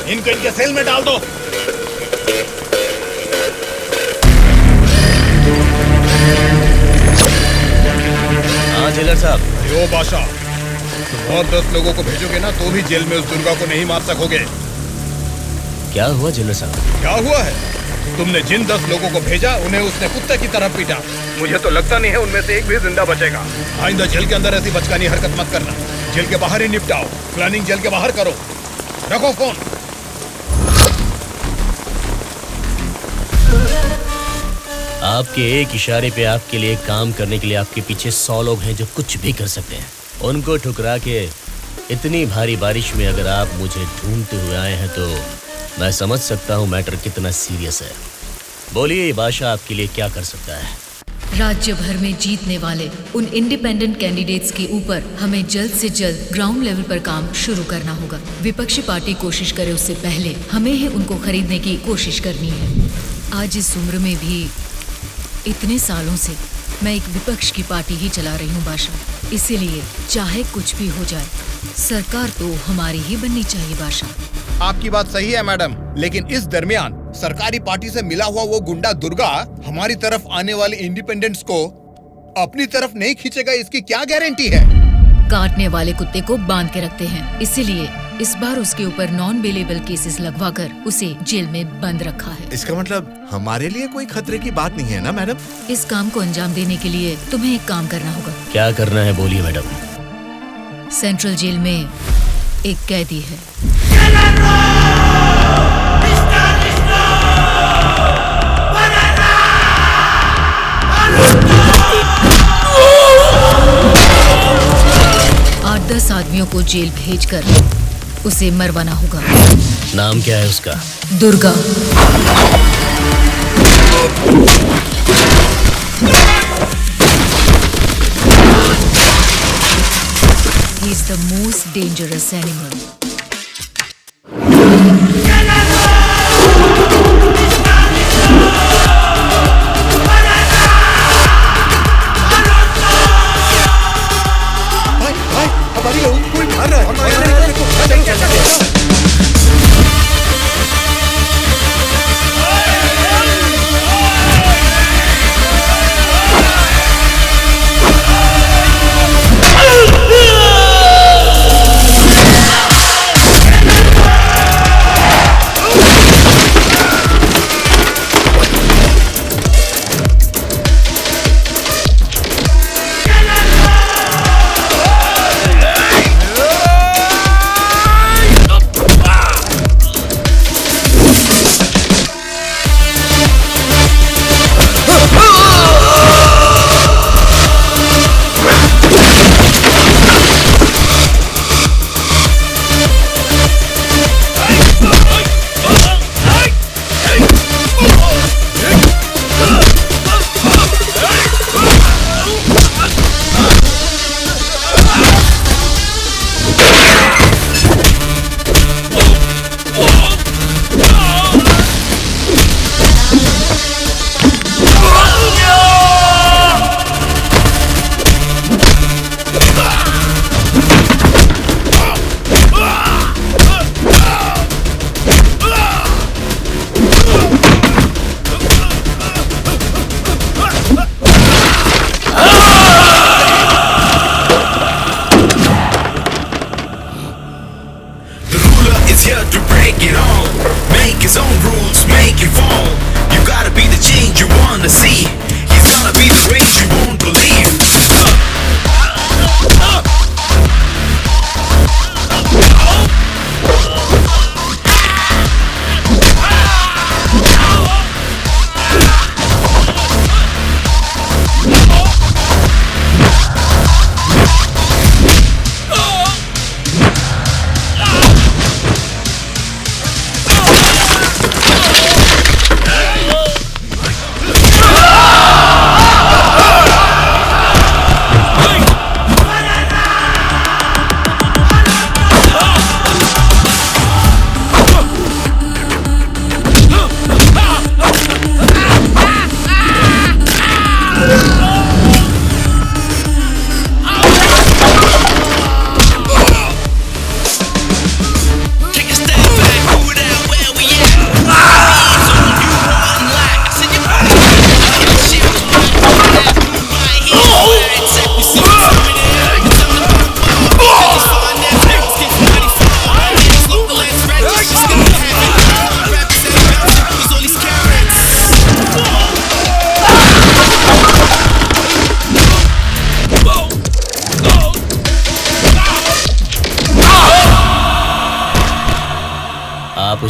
इनको इनके सेल में डाल दो। हाँ जेलर साहब। यो बादशाह, तुम और 10 लोगों को भेजोगे ना तो भी जेल में उस दुर्गा को नहीं मार सकोगे। क्या हुआ जेलर साहब? क्या हुआ है? तुमने जिन 10 लोगों को भेजा उन्हें उसने कुत्ते की तरह पीटा। मुझे तो लगता नहीं है उनमें से एक भी जिंदा बचेगा। आइंदा जेल के अंदर ऐसी बचकानी हरकत मत करना। जेल के बाहर ही निपटाओ। प्लानिंग जेल के बाहर करो। रखो फोन। आपके एक इशारे पे आपके लिए काम करने के लिए आपके पीछे 100 लोग हैं जो कुछ भी कर सकते हैं। उनको ठुकरा के इतनी भारी बारिश में अगर आप मुझे ढूंढते हुए आए हैं तो मैं समझ सकता हूँ मैटर कितना सीरियस है। बोलिए बादशाह आपके लिए क्या कर सकता है? राज्य भर में जीतने वाले उन इंडिपेंडेंट कैंडिडेट्स के ऊपर हमें जल्द से जल्द ग्राउंड लेवल पर काम शुरू करना होगा। विपक्षी पार्टी कोशिश करे उससे पहले हमें ही उनको खरीदने की कोशिश करनी है। आज इस उम्र में भी इतने सालों से मैं एक विपक्ष की पार्टी ही चला रही हूँ बादशाह। इसीलिए चाहे कुछ भी हो जाए सरकार तो हमारी ही बननी चाहिए बादशाह। आपकी बात सही है मैडम, लेकिन इस दरमियान सरकारी पार्टी से मिला हुआ वो गुंडा दुर्गा हमारी तरफ आने वाले इंडिपेंडेंट्स को अपनी तरफ नहीं खींचेगा, इसकी क्या गारंटी है? काटने वाले कुत्ते को बांध के रखते हैं, इसीलिए इस बार उसके ऊपर नॉन बेलेबल केसेस लगवाकर उसे जेल में बंद रखा है। इसका मतलब हमारे लिए कोई खतरे की बात नहीं है ना मैडम? इस काम को अंजाम देने के लिए तुम्हें एक काम करना होगा। क्या करना है बोलिए मैडम। सेंट्रल जेल में एक कैदी है। आठ 10 आदमियों को जेल भेजकर उसे मरवाना होगा। नाम क्या है उसका? Durga. He is the most dangerous animal. हमारी कोई मार रहा है।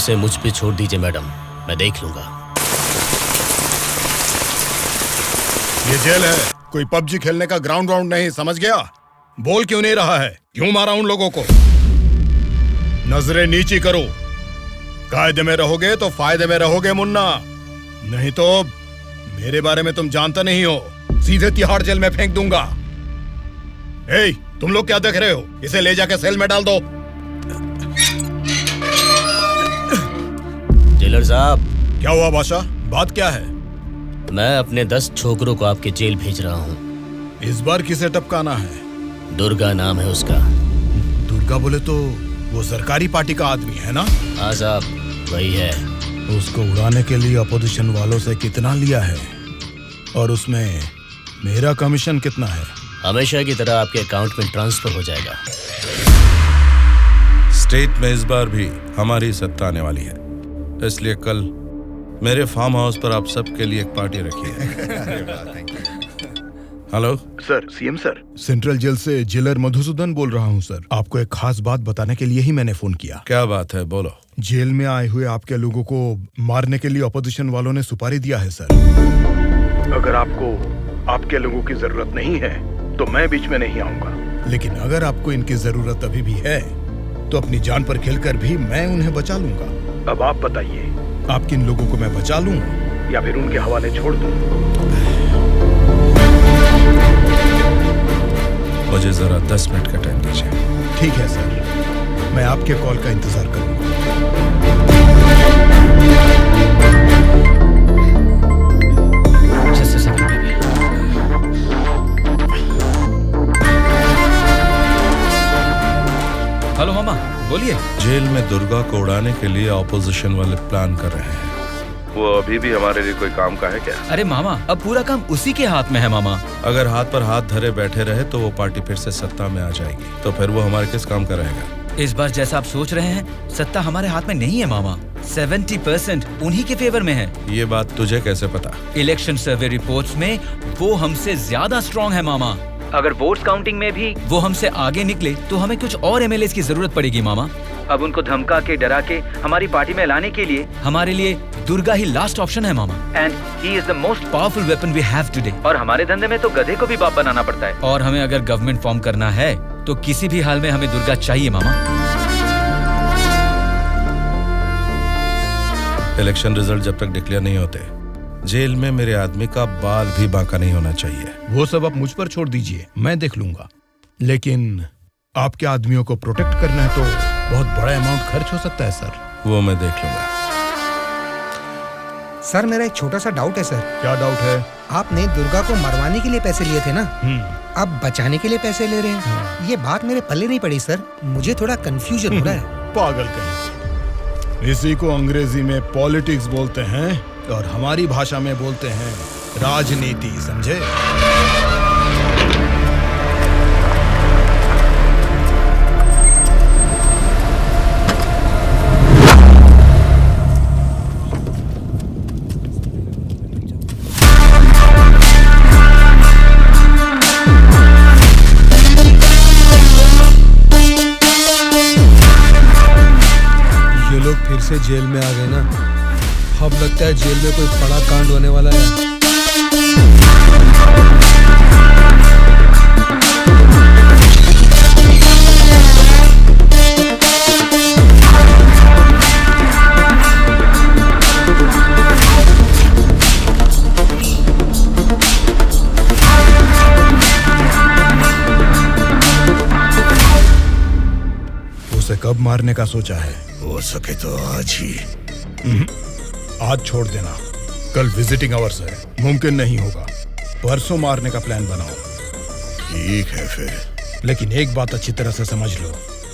उसे मुझ पे छोड़ दीजिए मैडम, मैं देख लूंगा। ये जेल है, कोई पबजी खेलने का ग्राउंड वाउंड नहीं, समझ गया? बोल क्यों नहीं रहा है? क्यों मारा उन लोगों को? नजरें नीची करो। कायदे में रहोगे तो फायदे में रहोगे मुन्ना, नहीं तो मेरे बारे में तुम जानता नहीं हो, सीधे तिहाड़ जेल में फेंक दूंगा। ए, तुम लोग क्या देख रहे हो? इसे ले जाके सेल में डाल दो। जेलर साहब। क्या हुआ बादशाह, बात क्या है? मैं अपने 10 छोकरों को आपके जेल भेज रहा हूँ। इस बार किसे टपकाना है? दुर्गा नाम है उसका। दुर्गा बोले तो वो सरकारी पार्टी का आदमी है ना? हाँ साहब, वही है। उसको उड़ाने के लिए अपोजिशन वालों से कितना लिया है और उसमें मेरा कमीशन कितना है? हमेशा की तरह आपके अकाउंट में ट्रांसफर हो जाएगा। स्टेट में इस बार भी हमारी सत्ता आने वाली है, इसलिए कल मेरे फार्म हाउस पर आप सबके लिए एक पार्टी रखी है। Hello sir, CM sir. Central jail से जेलर मधुसूदन बोल रहा हूँ सर। आपको एक खास बात बताने के लिए ही मैंने फोन किया। क्या बात है, बोलो। जेल में आए हुए आपके लोगों को मारने के लिए अपोजिशन वालों ने सुपारी दिया है सर। अगर आपको आपके लोगों की जरूरत नहीं है तो मैं बीच में नहीं आऊंगा, लेकिन अगर आपको इनकी जरूरत अभी भी है तो अपनी जान पर खेलकर भी मैं उन्हें बचा लूंगा। अब आप बताइए, आप किन लोगों को मैं बचा लूं या फिर उनके हवाले छोड़ दूं? मुझे जरा 10 मिनट का टाइम दीजिए। ठीक है सर, मैं आपके कॉल का इंतजार करूंगा। हेलो मामा, बोलिए। जेल में दुर्गा को उड़ाने के लिए ऑपोजिशन वाले प्लान कर रहे हैं। वो अभी भी हमारे लिए कोई काम का है क्या? अरे मामा, अब पूरा काम उसी के हाथ में है मामा। अगर हाथ पर हाथ धरे बैठे रहे तो वो पार्टी फिर से सत्ता में आ जाएगी, तो फिर वो हमारे किस काम का रहेगा? इस बार जैसा आप सोच रहे हैं, सत्ता हमारे हाथ में नहीं है मामा। 70% उन्हीं के फेवर में है। ये बात तुझे कैसे पता? इलेक्शन सर्वे रिपोर्ट्स में वो हमसे ज्यादा स्ट्रॉन्ग है मामा। अगर वोट्स काउंटिंग में भी वो हमसे आगे निकले तो हमें कुछ और एमएलएस की जरूरत पड़ेगी मामा। अब उनको धमका के डरा के हमारी पार्टी में लाने के लिए हमारे लिए दुर्गा ही लास्ट ऑप्शन है मामा। And he is the most powerful weapon we have today. और हमारे धंधे में तो गधे को भी बाप बनाना पड़ता है। और हमें अगर गवर्नमेंट फॉर्म करना है तो किसी भी हाल में हमें दुर्गा चाहिए मामा। इलेक्शन रिजल्ट जब तक डिक्लेयर नहीं होते, जेल में मेरे आदमी का बाल भी बांका नहीं होना चाहिए। वो सब आप मुझ पर छोड़ दीजिए, मैं देख लूंगा। लेकिन आपके आदमियों को प्रोटेक्ट करना है तो बहुत बड़ा अमाउंट खर्च हो सकता है सर। वो मैं देख लूंगा। सर, मेरा एक छोटा सा डाउट है सर। क्या डाउट है? आपने दुर्गा को मरवाने के लिए पैसे लिए थे ना, अब बचाने के लिए पैसे ले रहे हैं। ये बात मेरे पल्ले नहीं पड़ी सर, मुझे थोड़ा कंफ्यूजन हो रहा है। पागल कहीं। इसी को अंग्रेजी में पॉलिटिक्स बोलते हैं और हमारी भाषा में बोलते हैं राजनीति, समझे? फिर से जेल में आ गए ना, अब लगता है जेल में कोई बड़ा कांड होने वाला है। उसे कब मारने का सोचा है? हो सके तो आज ही। आज छोड़ देना, कल विजिटिंग आवर्स है, मुमकिन नहीं होगा। परसों मारने का प्लान बनाओ। ठीक है फिर, लेकिन एक बात अच्छी तरह से समझ लो,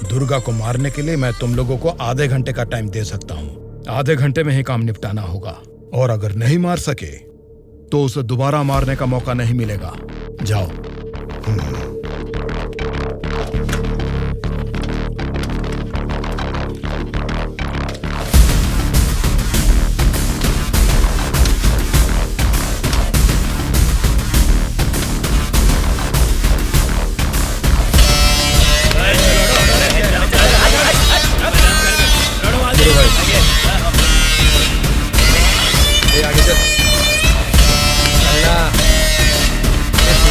दुर्गा को मारने के लिए मैं तुम लोगों को आधे घंटे का टाइम दे सकता हूँ। आधे घंटे में ही काम निपटाना होगा, और अगर नहीं मार सके तो उसे दोबारा मारने का मौका नहीं मिलेगा। जाओ।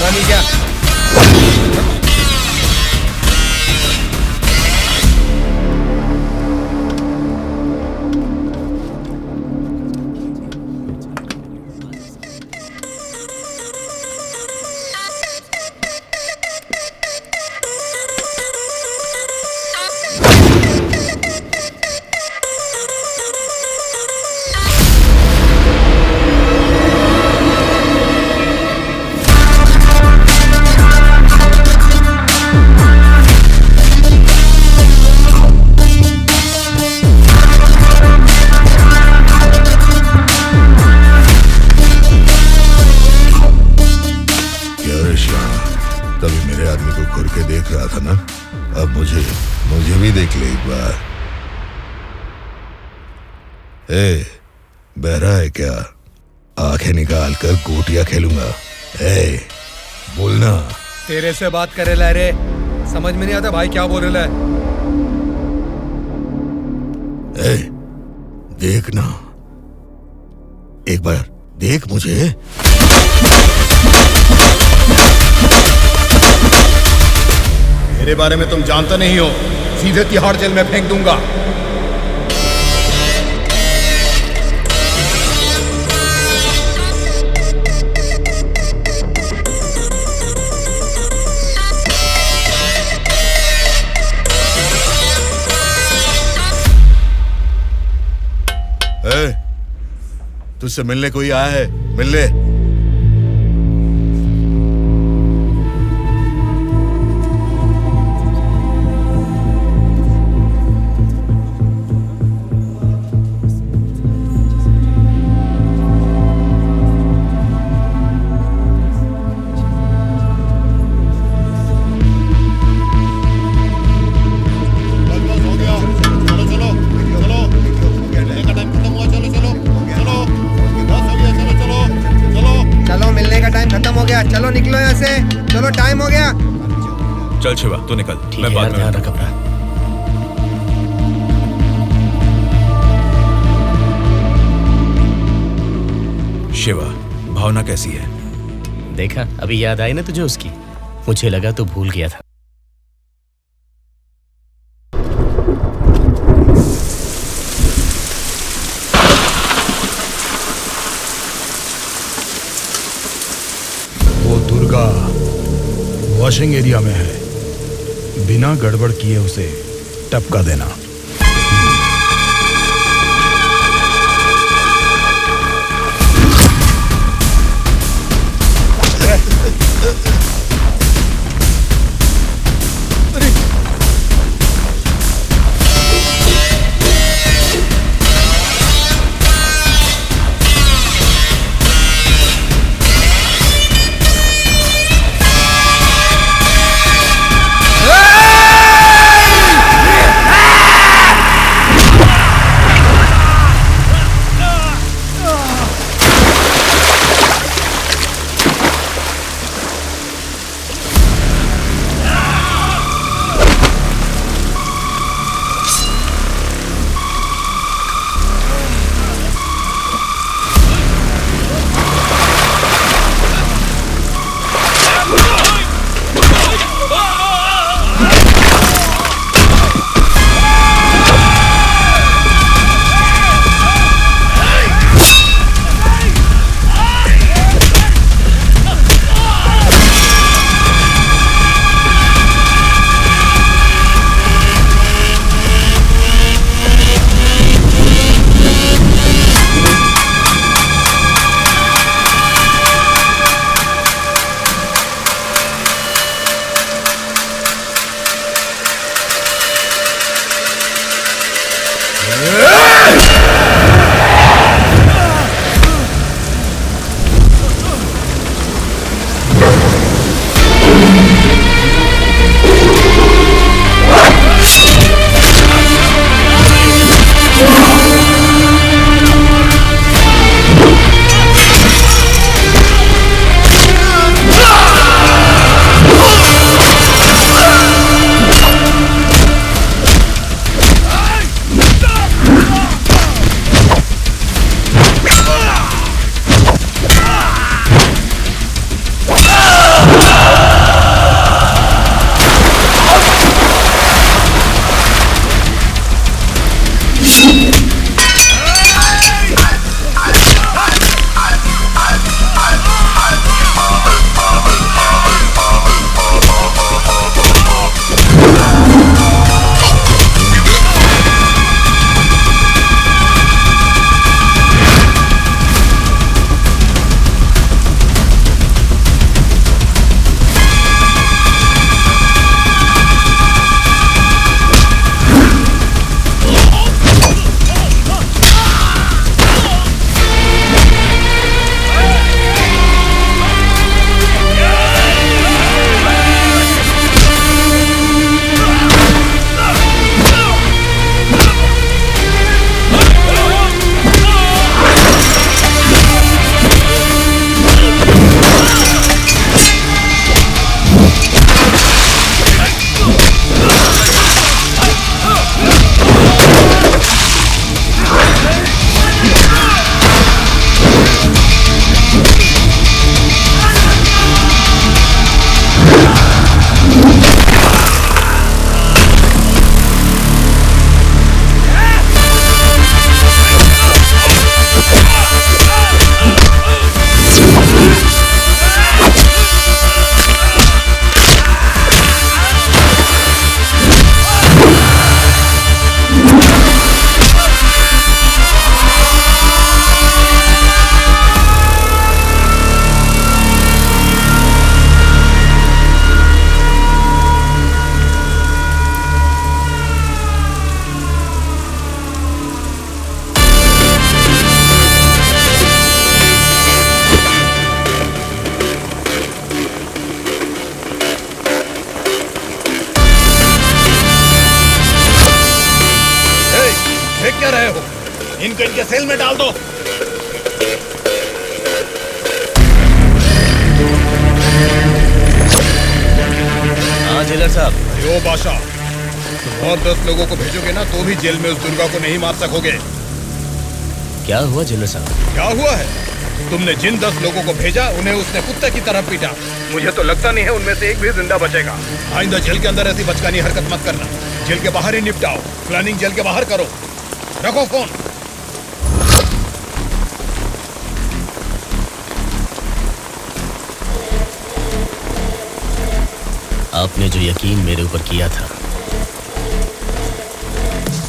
पता नहीं क्या। मुझे भी देख ले एक बार। ए, बहरा है क्या? आंखें निकाल कर गोटियां खेलूंगा। ए, बोलना। तेरे से बात करे ला रे, समझ में नहीं आता भाई क्या बोल रहा है। ए, देखना, एक बार देख मुझे। मेरे बारे में तुम जानता नहीं हो, सीधे तिहाड़ जेल में फेंक दूंगा। तुझसे मिलने कोई आया है, मिलने। चलो निकलो यहाँ से, चलो टाइम हो गया। चल शिवा तू निकल, मैं बाद में ध्यान रख अपना। शिवा, भावना कैसी है? देखा, अभी याद आई ना तुझे उसकी? मुझे लगा तू भूल गया था। वॉशिंग एरिया में है, बिना गड़बड़ किए उसे टपका देना। इनको इनके सेल में डाल दो। हाँ जेलर साहब। यो बादशाह, तुम और 10 लोगों को भेजोगे ना तो भी जेल में उस दुर्गा को नहीं मार सकोगे। क्या हुआ जेलर साहब? क्या हुआ है? तुमने जिन 10 लोगों को भेजा उन्हें उसने कुत्ते की तरह पीटा। मुझे तो लगता नहीं है उनमें से एक भी जिंदा बचेगा। आइंदा जेल के अंदर ऐसी बचकानी हरकत मत करना। जेल के बाहर ही निपटाओ। प्लानिंग जेल के बाहर करो। रखो फोन। आपने जो यकीन मेरे ऊपर किया था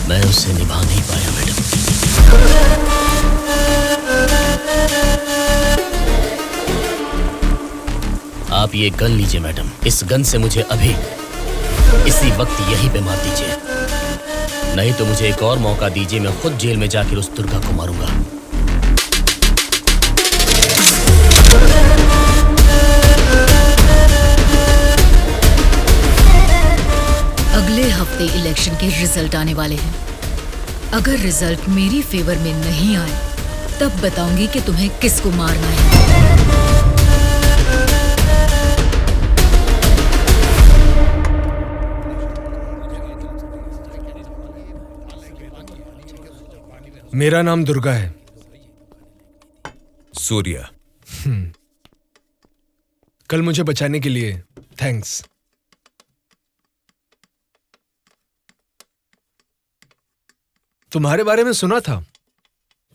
मैं उससे निभा नहीं पाया मैडम। आप ये गन लीजिए मैडम। इस गन से मुझे अभी इसी वक्त यहीं पे मार दीजिए, नहीं तो मुझे एक और मौका दीजिए। मैं खुद जेल में जाकर उस दुर्गा को मारूंगा। अगले हफ्ते इलेक्शन के रिजल्ट आने वाले हैं। अगर रिजल्ट मेरी फेवर में नहीं आए तब बताऊंगी कि तुम्हें किसको मारना है। मेरा नाम दुर्गा है। सूर्या। कल मुझे बचाने के लिए थैंक्स। तुम्हारे बारे में सुना था,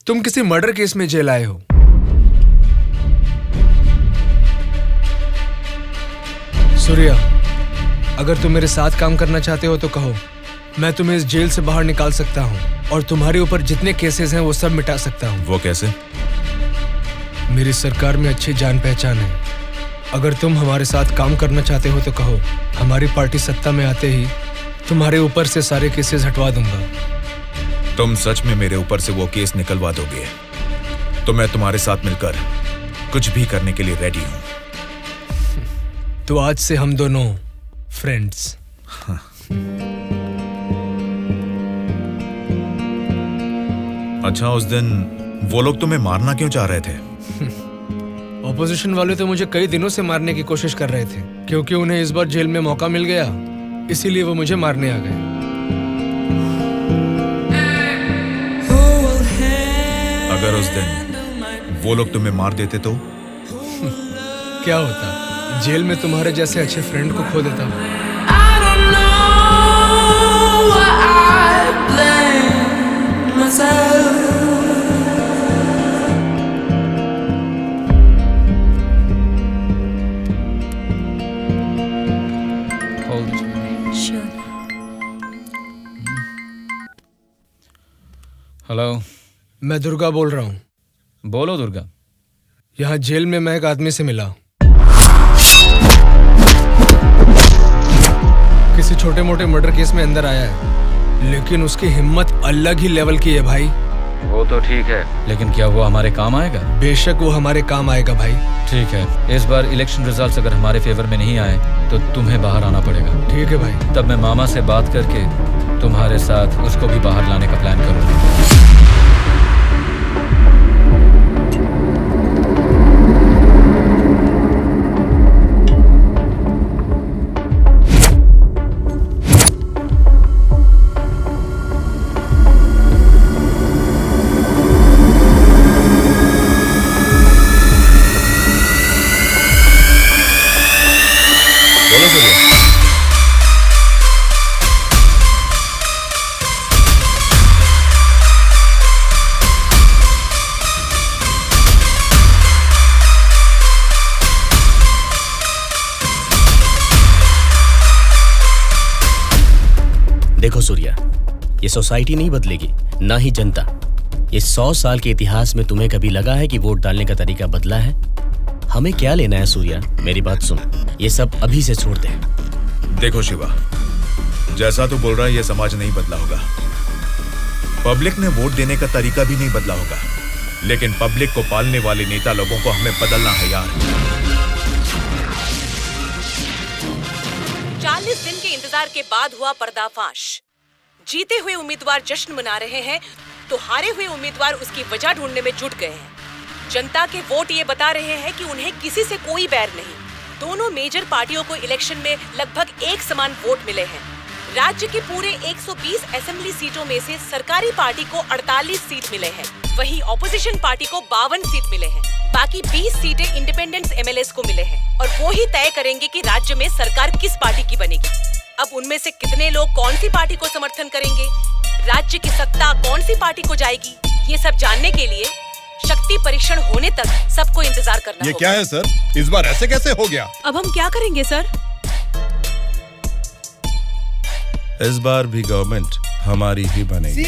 तुम किसी मर्डर केस में जेल आए हो। सूर्या, अगर तुम मेरे साथ काम करना चाहते हो तो कहो, मैं तुम्हें इस जेल से बाहर निकाल सकता हूँ और तुम्हारे ऊपर जितने केसेस हैं वो सब मिटा सकता हूँ। वो कैसे? मेरी सरकार में अच्छी जान पहचान है। अगर तुम हमारे साथ काम करना चाहते हो तो कहो, हमारी पार्टी सत्ता में आते ही तुम्हारे ऊपर से सारे केसेस हटवा दूंगा। तुम सच में मेरे ऊपर से वो केस निकलवा दोगे तो मैं तुम्हारे साथ मिलकर कुछ भी करने के लिए रेडी हूं। तो आज से हम दोनों फ्रेंड्स। अच्छा, उस दिन वो लोग तुम्हें मारना क्यों चाह रहे थे? ऑपोजिशन वाले तो मुझे कई दिनों से मारने की कोशिश कर रहे थे, क्योंकि उन्हें इस बार जेल में मौका मिल गया, इसीलिए वो मुझे मारने आ गए। अगर उस दिन वो लोग तुम्हें मार देते तो? क्या होता? जेल में तुम्हारे जैसे अच्छे फ्रेंड को खो देता। हेलो, मैं दुर्गा बोल रहा हूँ। बोलो दुर्गा। यहाँ जेल में मैं एक आदमी से मिला। किसी छोटे मोटे मर्डर केस में अंदर आया है, लेकिन उसकी हिम्मत अलग ही लेवल की है भाई। वो तो ठीक है, लेकिन क्या वो हमारे काम आएगा? बेशक वो हमारे काम आएगा भाई। ठीक है, इस बार इलेक्शन रिजल्ट्स अगर हमारे फेवर में नहीं आए तो तुम्हें बाहर आना पड़ेगा। ठीक है भाई। तब मैं मामा से बात करके तुम्हारे साथ उसको भी बाहर लाने का प्लान करूंगा। देखो सूर्या, ये सोसाइटी नहीं बदलेगी, ना ही जनता। ये 100 साल के इतिहास में तुम्हें कभी लगा है कि वोट डालने का तरीका बदला है? हमें क्या लेना है सूर्या, मेरी बात सुन, ये सब अभी से छोड़ दे। देखो शिवा, जैसा तू बोल रहा है ये समाज नहीं बदला होगा, पब्लिक ने वोट देने का तरीका भी नहीं बदला होगा, लेकिन पब्लिक को पालने वाले नेता लोगों को हमें बदलना है यार। 40 दिन के इंतजार के बाद हुआ पर्दाफाश। जीते हुए उम्मीदवार जश्न मना रहे हैं तो हारे हुए उम्मीदवार उसकी वजह ढूंढने में जुट गए हैं। जनता के वोट ये बता रहे हैं कि उन्हें किसी से कोई बैर नहीं। दोनों मेजर पार्टियों को इलेक्शन में लगभग एक समान वोट मिले हैं। राज्य के पूरे 120 असेंबली सीटों में से सरकारी पार्टी को 48 सीट मिले हैं, वहीं ऑपोजिशन पार्टी को 52 सीट मिले हैं। बाकी 20 सीटें इंडिपेंडेंट एमएलएस को मिले हैं और वो ही तय करेंगे कि राज्य में सरकार किस पार्टी की बनेगी। अब उनमें से कितने लोग कौन सी पार्टी को समर्थन करेंगे, राज्य की सत्ता कौन सी पार्टी को जाएगी, ये सब जानने के लिए शक्ति परीक्षण होने तक सबको इंतजार करना ये क्या है सर? इस बार ऐसे कैसे हो गया? अब हम क्या करेंगे सर? इस बार भी गवर्नमेंट हमारी ही बनेगी।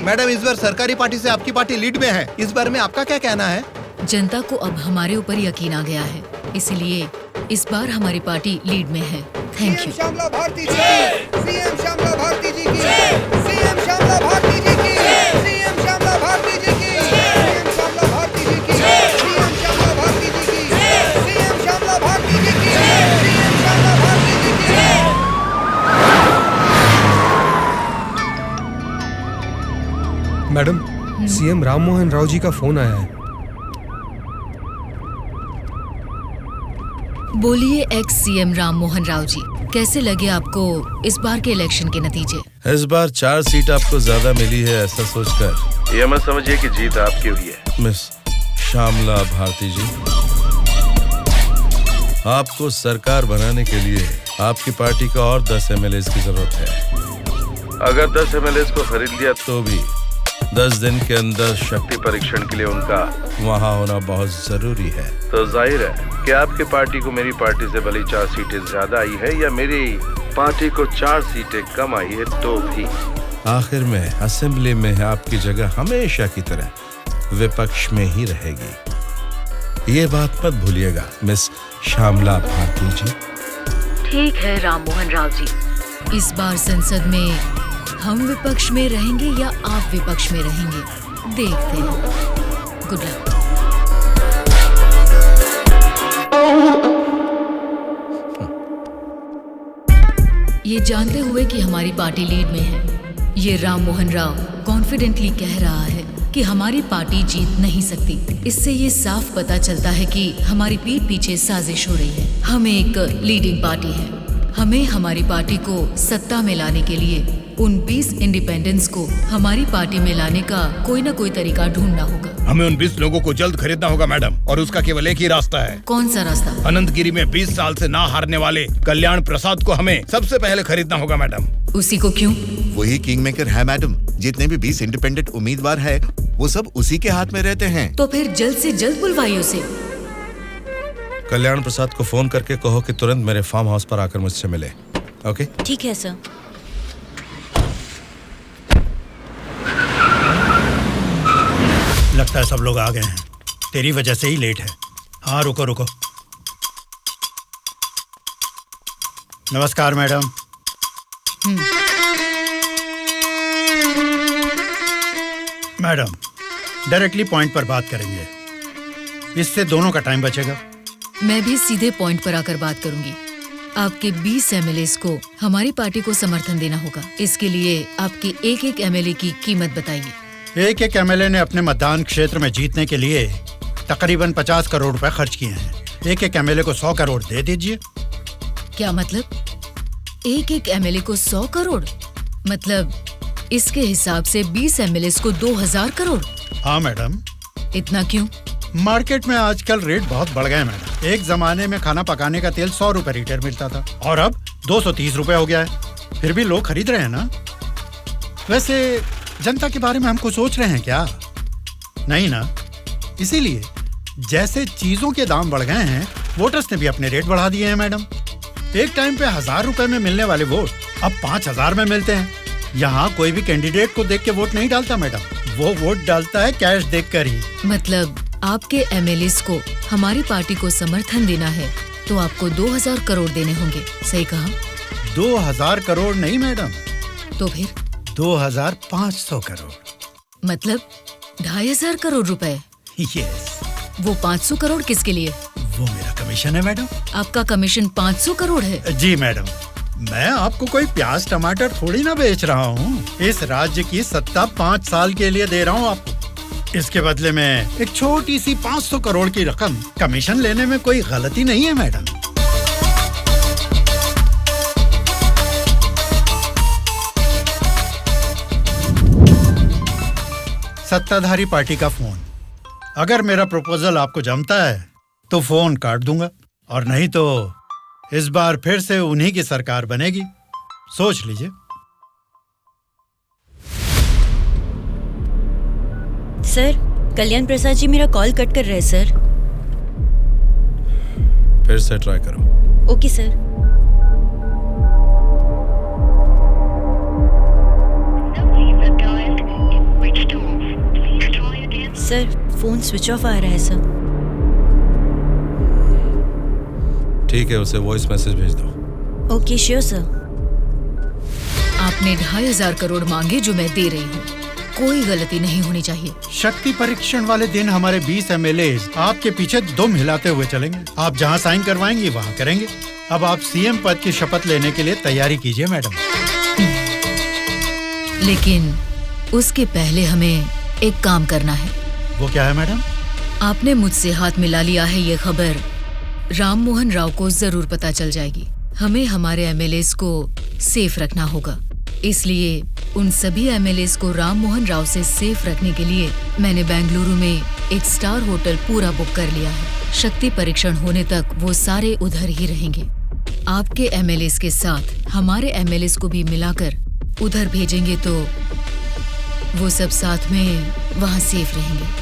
मैडम, इस बार सरकारी पार्टी से आपकी पार्टी लीड में है। इस बारे में आपका क्या कहना है? जनता को अब हमारे ऊपर यकीन आ गया है, इसलिए इस बार हमारी पार्टी लीड में है। Thank you. श्यामला भारती जी की, सीएम श्यामला भारती जी की, सीएम श्यामला भारती जी की, सीएम श्यामला भारती जी की, सीएम श्यामला भारती जी की, सीएम श्यामला भारती जी की, सीएम श्यामला भारती जी की, सीएम श्यामला भारती जी की। मैडम, सीएम राम मोहन राव जी का फोन आया है। बोलिए एक्स सीएम राम मोहन राव जी, कैसे लगे आपको इस बार के इलेक्शन के नतीजे? इस बार 4 सीट आपको ज्यादा मिली है, ऐसा सोचकर ये मत समझिए कि जीत आपकी हुई है। मिस श्यामला भारती जी, आपको सरकार बनाने के लिए आपकी पार्टी का और 10 एमएलए की जरूरत है। अगर 10 एमएलए को खरीद लिया तो भी 10 दिन के अंदर शक्ति परीक्षण के लिए उनका वहाँ होना बहुत जरूरी है। तो जाहिर है कि आपकी पार्टी को मेरी पार्टी से भले 4 सीटें ज्यादा आई है या मेरी पार्टी को 4 सीटें कम आई है, तो भी आखिर में असेंबली में आपकी जगह हमेशा की तरह विपक्ष में ही रहेगी। ये बात मत भूलिएगा मिस श्यामला भारती जी। ठीक है राम मोहन राव जी, इस बार संसद में हम विपक्ष में रहेंगे या आप विपक्ष में रहेंगे, देखते हैं। Good luck. ये जानते हुए कि हमारी पार्टी लीड में है, ये राम मोहन राव कॉन्फिडेंटली कह रहा है कि हमारी पार्टी जीत नहीं सकती। इससे ये साफ पता चलता है कि हमारी पीठ पीछे साजिश हो रही है। हम एक लीडिंग पार्टी है, हमें हमारी पार्टी को सत्ता में लाने के लिए उन 20 इंडिपेंडेंट्स को हमारी पार्टी में लाने का कोई न कोई तरीका ढूंढना होगा। हमें उन 20 लोगों को जल्द खरीदना होगा मैडम, और उसका केवल एक ही रास्ता है। कौन सा रास्ता? अनंतगिरी में 20 साल से ना हारने वाले कल्याण प्रसाद को हमें सबसे पहले खरीदना होगा मैडम। उसी को क्यों? वही किंग मेकर है मैडम। जितने भी 20 इंडिपेंडेंट उम्मीदवार है वो सब उसी के हाथ में रहते हैं। तो फिर जल्द से जल्द बुलवाइए उसे। कल्याण प्रसाद को फोन करके कहो कि तुरंत मेरे फार्म हाउस पर आकर मुझसे मिले। ओके? ठीक है सर। लगता है सब लोग आ गए हैं, तेरी वजह से ही लेट है। हाँ रुको रुको। नमस्कार मैडम। मैडम, डायरेक्टली पॉइंट पर बात करेंगे, इससे दोनों का टाइम बचेगा। मैं भी सीधे पॉइंट पर आकर बात करूंगी। आपके 20 एमएलए को हमारी पार्टी को समर्थन देना होगा। इसके लिए आपके एक एमएलए की कीमत बताइए। एक एमएलए ने अपने मतदान क्षेत्र में जीतने के लिए तकरीबन 50 करोड़ रुपए खर्च किए हैं। एक एमएलए को 100 करोड़ दे दीजिए। क्या मतलब? एक एमएलए को 100 करोड़? मतलब इसके हिसाब से 20 एमएलए को 2000 करोड़? हाँ मैडम। इतना क्यों? मार्केट में आजकल रेट बहुत बढ़ गए मैडम। एक जमाने में खाना पकाने का तेल 100 रुपए लीटर मिलता था और अब 230 रुपए हो गया है। फिर भी लोग खरीद रहे हैं ना। वैसे जनता के बारे में हम कुछ सोच रहे हैं क्या? नहीं ना। इसीलिए जैसे चीजों के दाम बढ़ गए हैं, वोटर्स ने भी अपने रेट बढ़ा दिए हैं मैडम। एक टाइम पे 1000 रुपए में मिलने वाले वोट अब 5000 में मिलते हैं। यहाँ कोई भी कैंडिडेट को देख के वोट नहीं डालता मैडम, वो वोट डालता है कैश देखकर ही। मतलब आपके एमएलए को हमारी पार्टी को समर्थन देना है तो आपको 2000 करोड़ देने होंगे, सही कहा? 2000 करोड़ नहीं मैडम। तो फिर? 2500 करोड़। मतलब 2500 करोड़ रुपए। यस। वो 500 करोड़ किसके लिए? वो मेरा कमीशन है मैडम। आपका कमीशन 500 करोड़ है? जी मैडम, मैं आपको कोई प्याज टमाटर थोड़ी ना बेच रहा हूँ। इस राज्य की सत्ता 5 साल के लिए दे रहा हूँ आपको। इसके बदले में एक छोटी सी 500 करोड़ की रकम कमीशन लेने में कोई गलती नहीं है मैडम। सत्ताधारी पार्टी का फोन। अगर मेरा प्रपोजल आपको जमता है तो फोन काट दूंगा, और नहीं तो इस बार फिर से उन्हीं की सरकार बनेगी। सोच लीजिए। सर, कल्याण प्रसाद जी मेरा कॉल कट कर रहे हैं सर। फिर से ट्राई करो। Okay sir. Sir, phone switch off आ रहा है सर। ठीक है, उसे वॉइस मैसेज भेज दो। Okay sure sir. आपने 2500 करोड़ मांगे जो मैं दे रही हूँ। कोई गलती नहीं होनी चाहिए। शक्ति परीक्षण वाले दिन हमारे 20 एमएलए आपके पीछे दुम हिलाते हुए चलेंगे। आप जहाँ साइन करवाएंगी वहाँ करेंगे। अब आप सीएम पद की शपथ लेने के लिए तैयारी कीजिए मैडम। लेकिन उसके पहले हमें एक काम करना है। वो क्या है मैडम? आपने मुझसे हाथ मिला लिया है, ये खबर राम मोहन राव को जरूर पता चल जाएगी। हमें हमारे एमएलएस को सेफ रखना होगा। इसलिए उन सभी एमएलएस को राम मोहन राव से सेफ रखने के लिए मैंने बेंगलुरु में एक स्टार होटल पूरा बुक कर लिया है। शक्ति परीक्षण होने तक वो सारे उधर ही रहेंगे। आपके एमएलएस के साथ हमारे एमएलएस को भी मिलाकर उधर भेजेंगे तो वो सब साथ में वहाँ सेफ रहेंगे।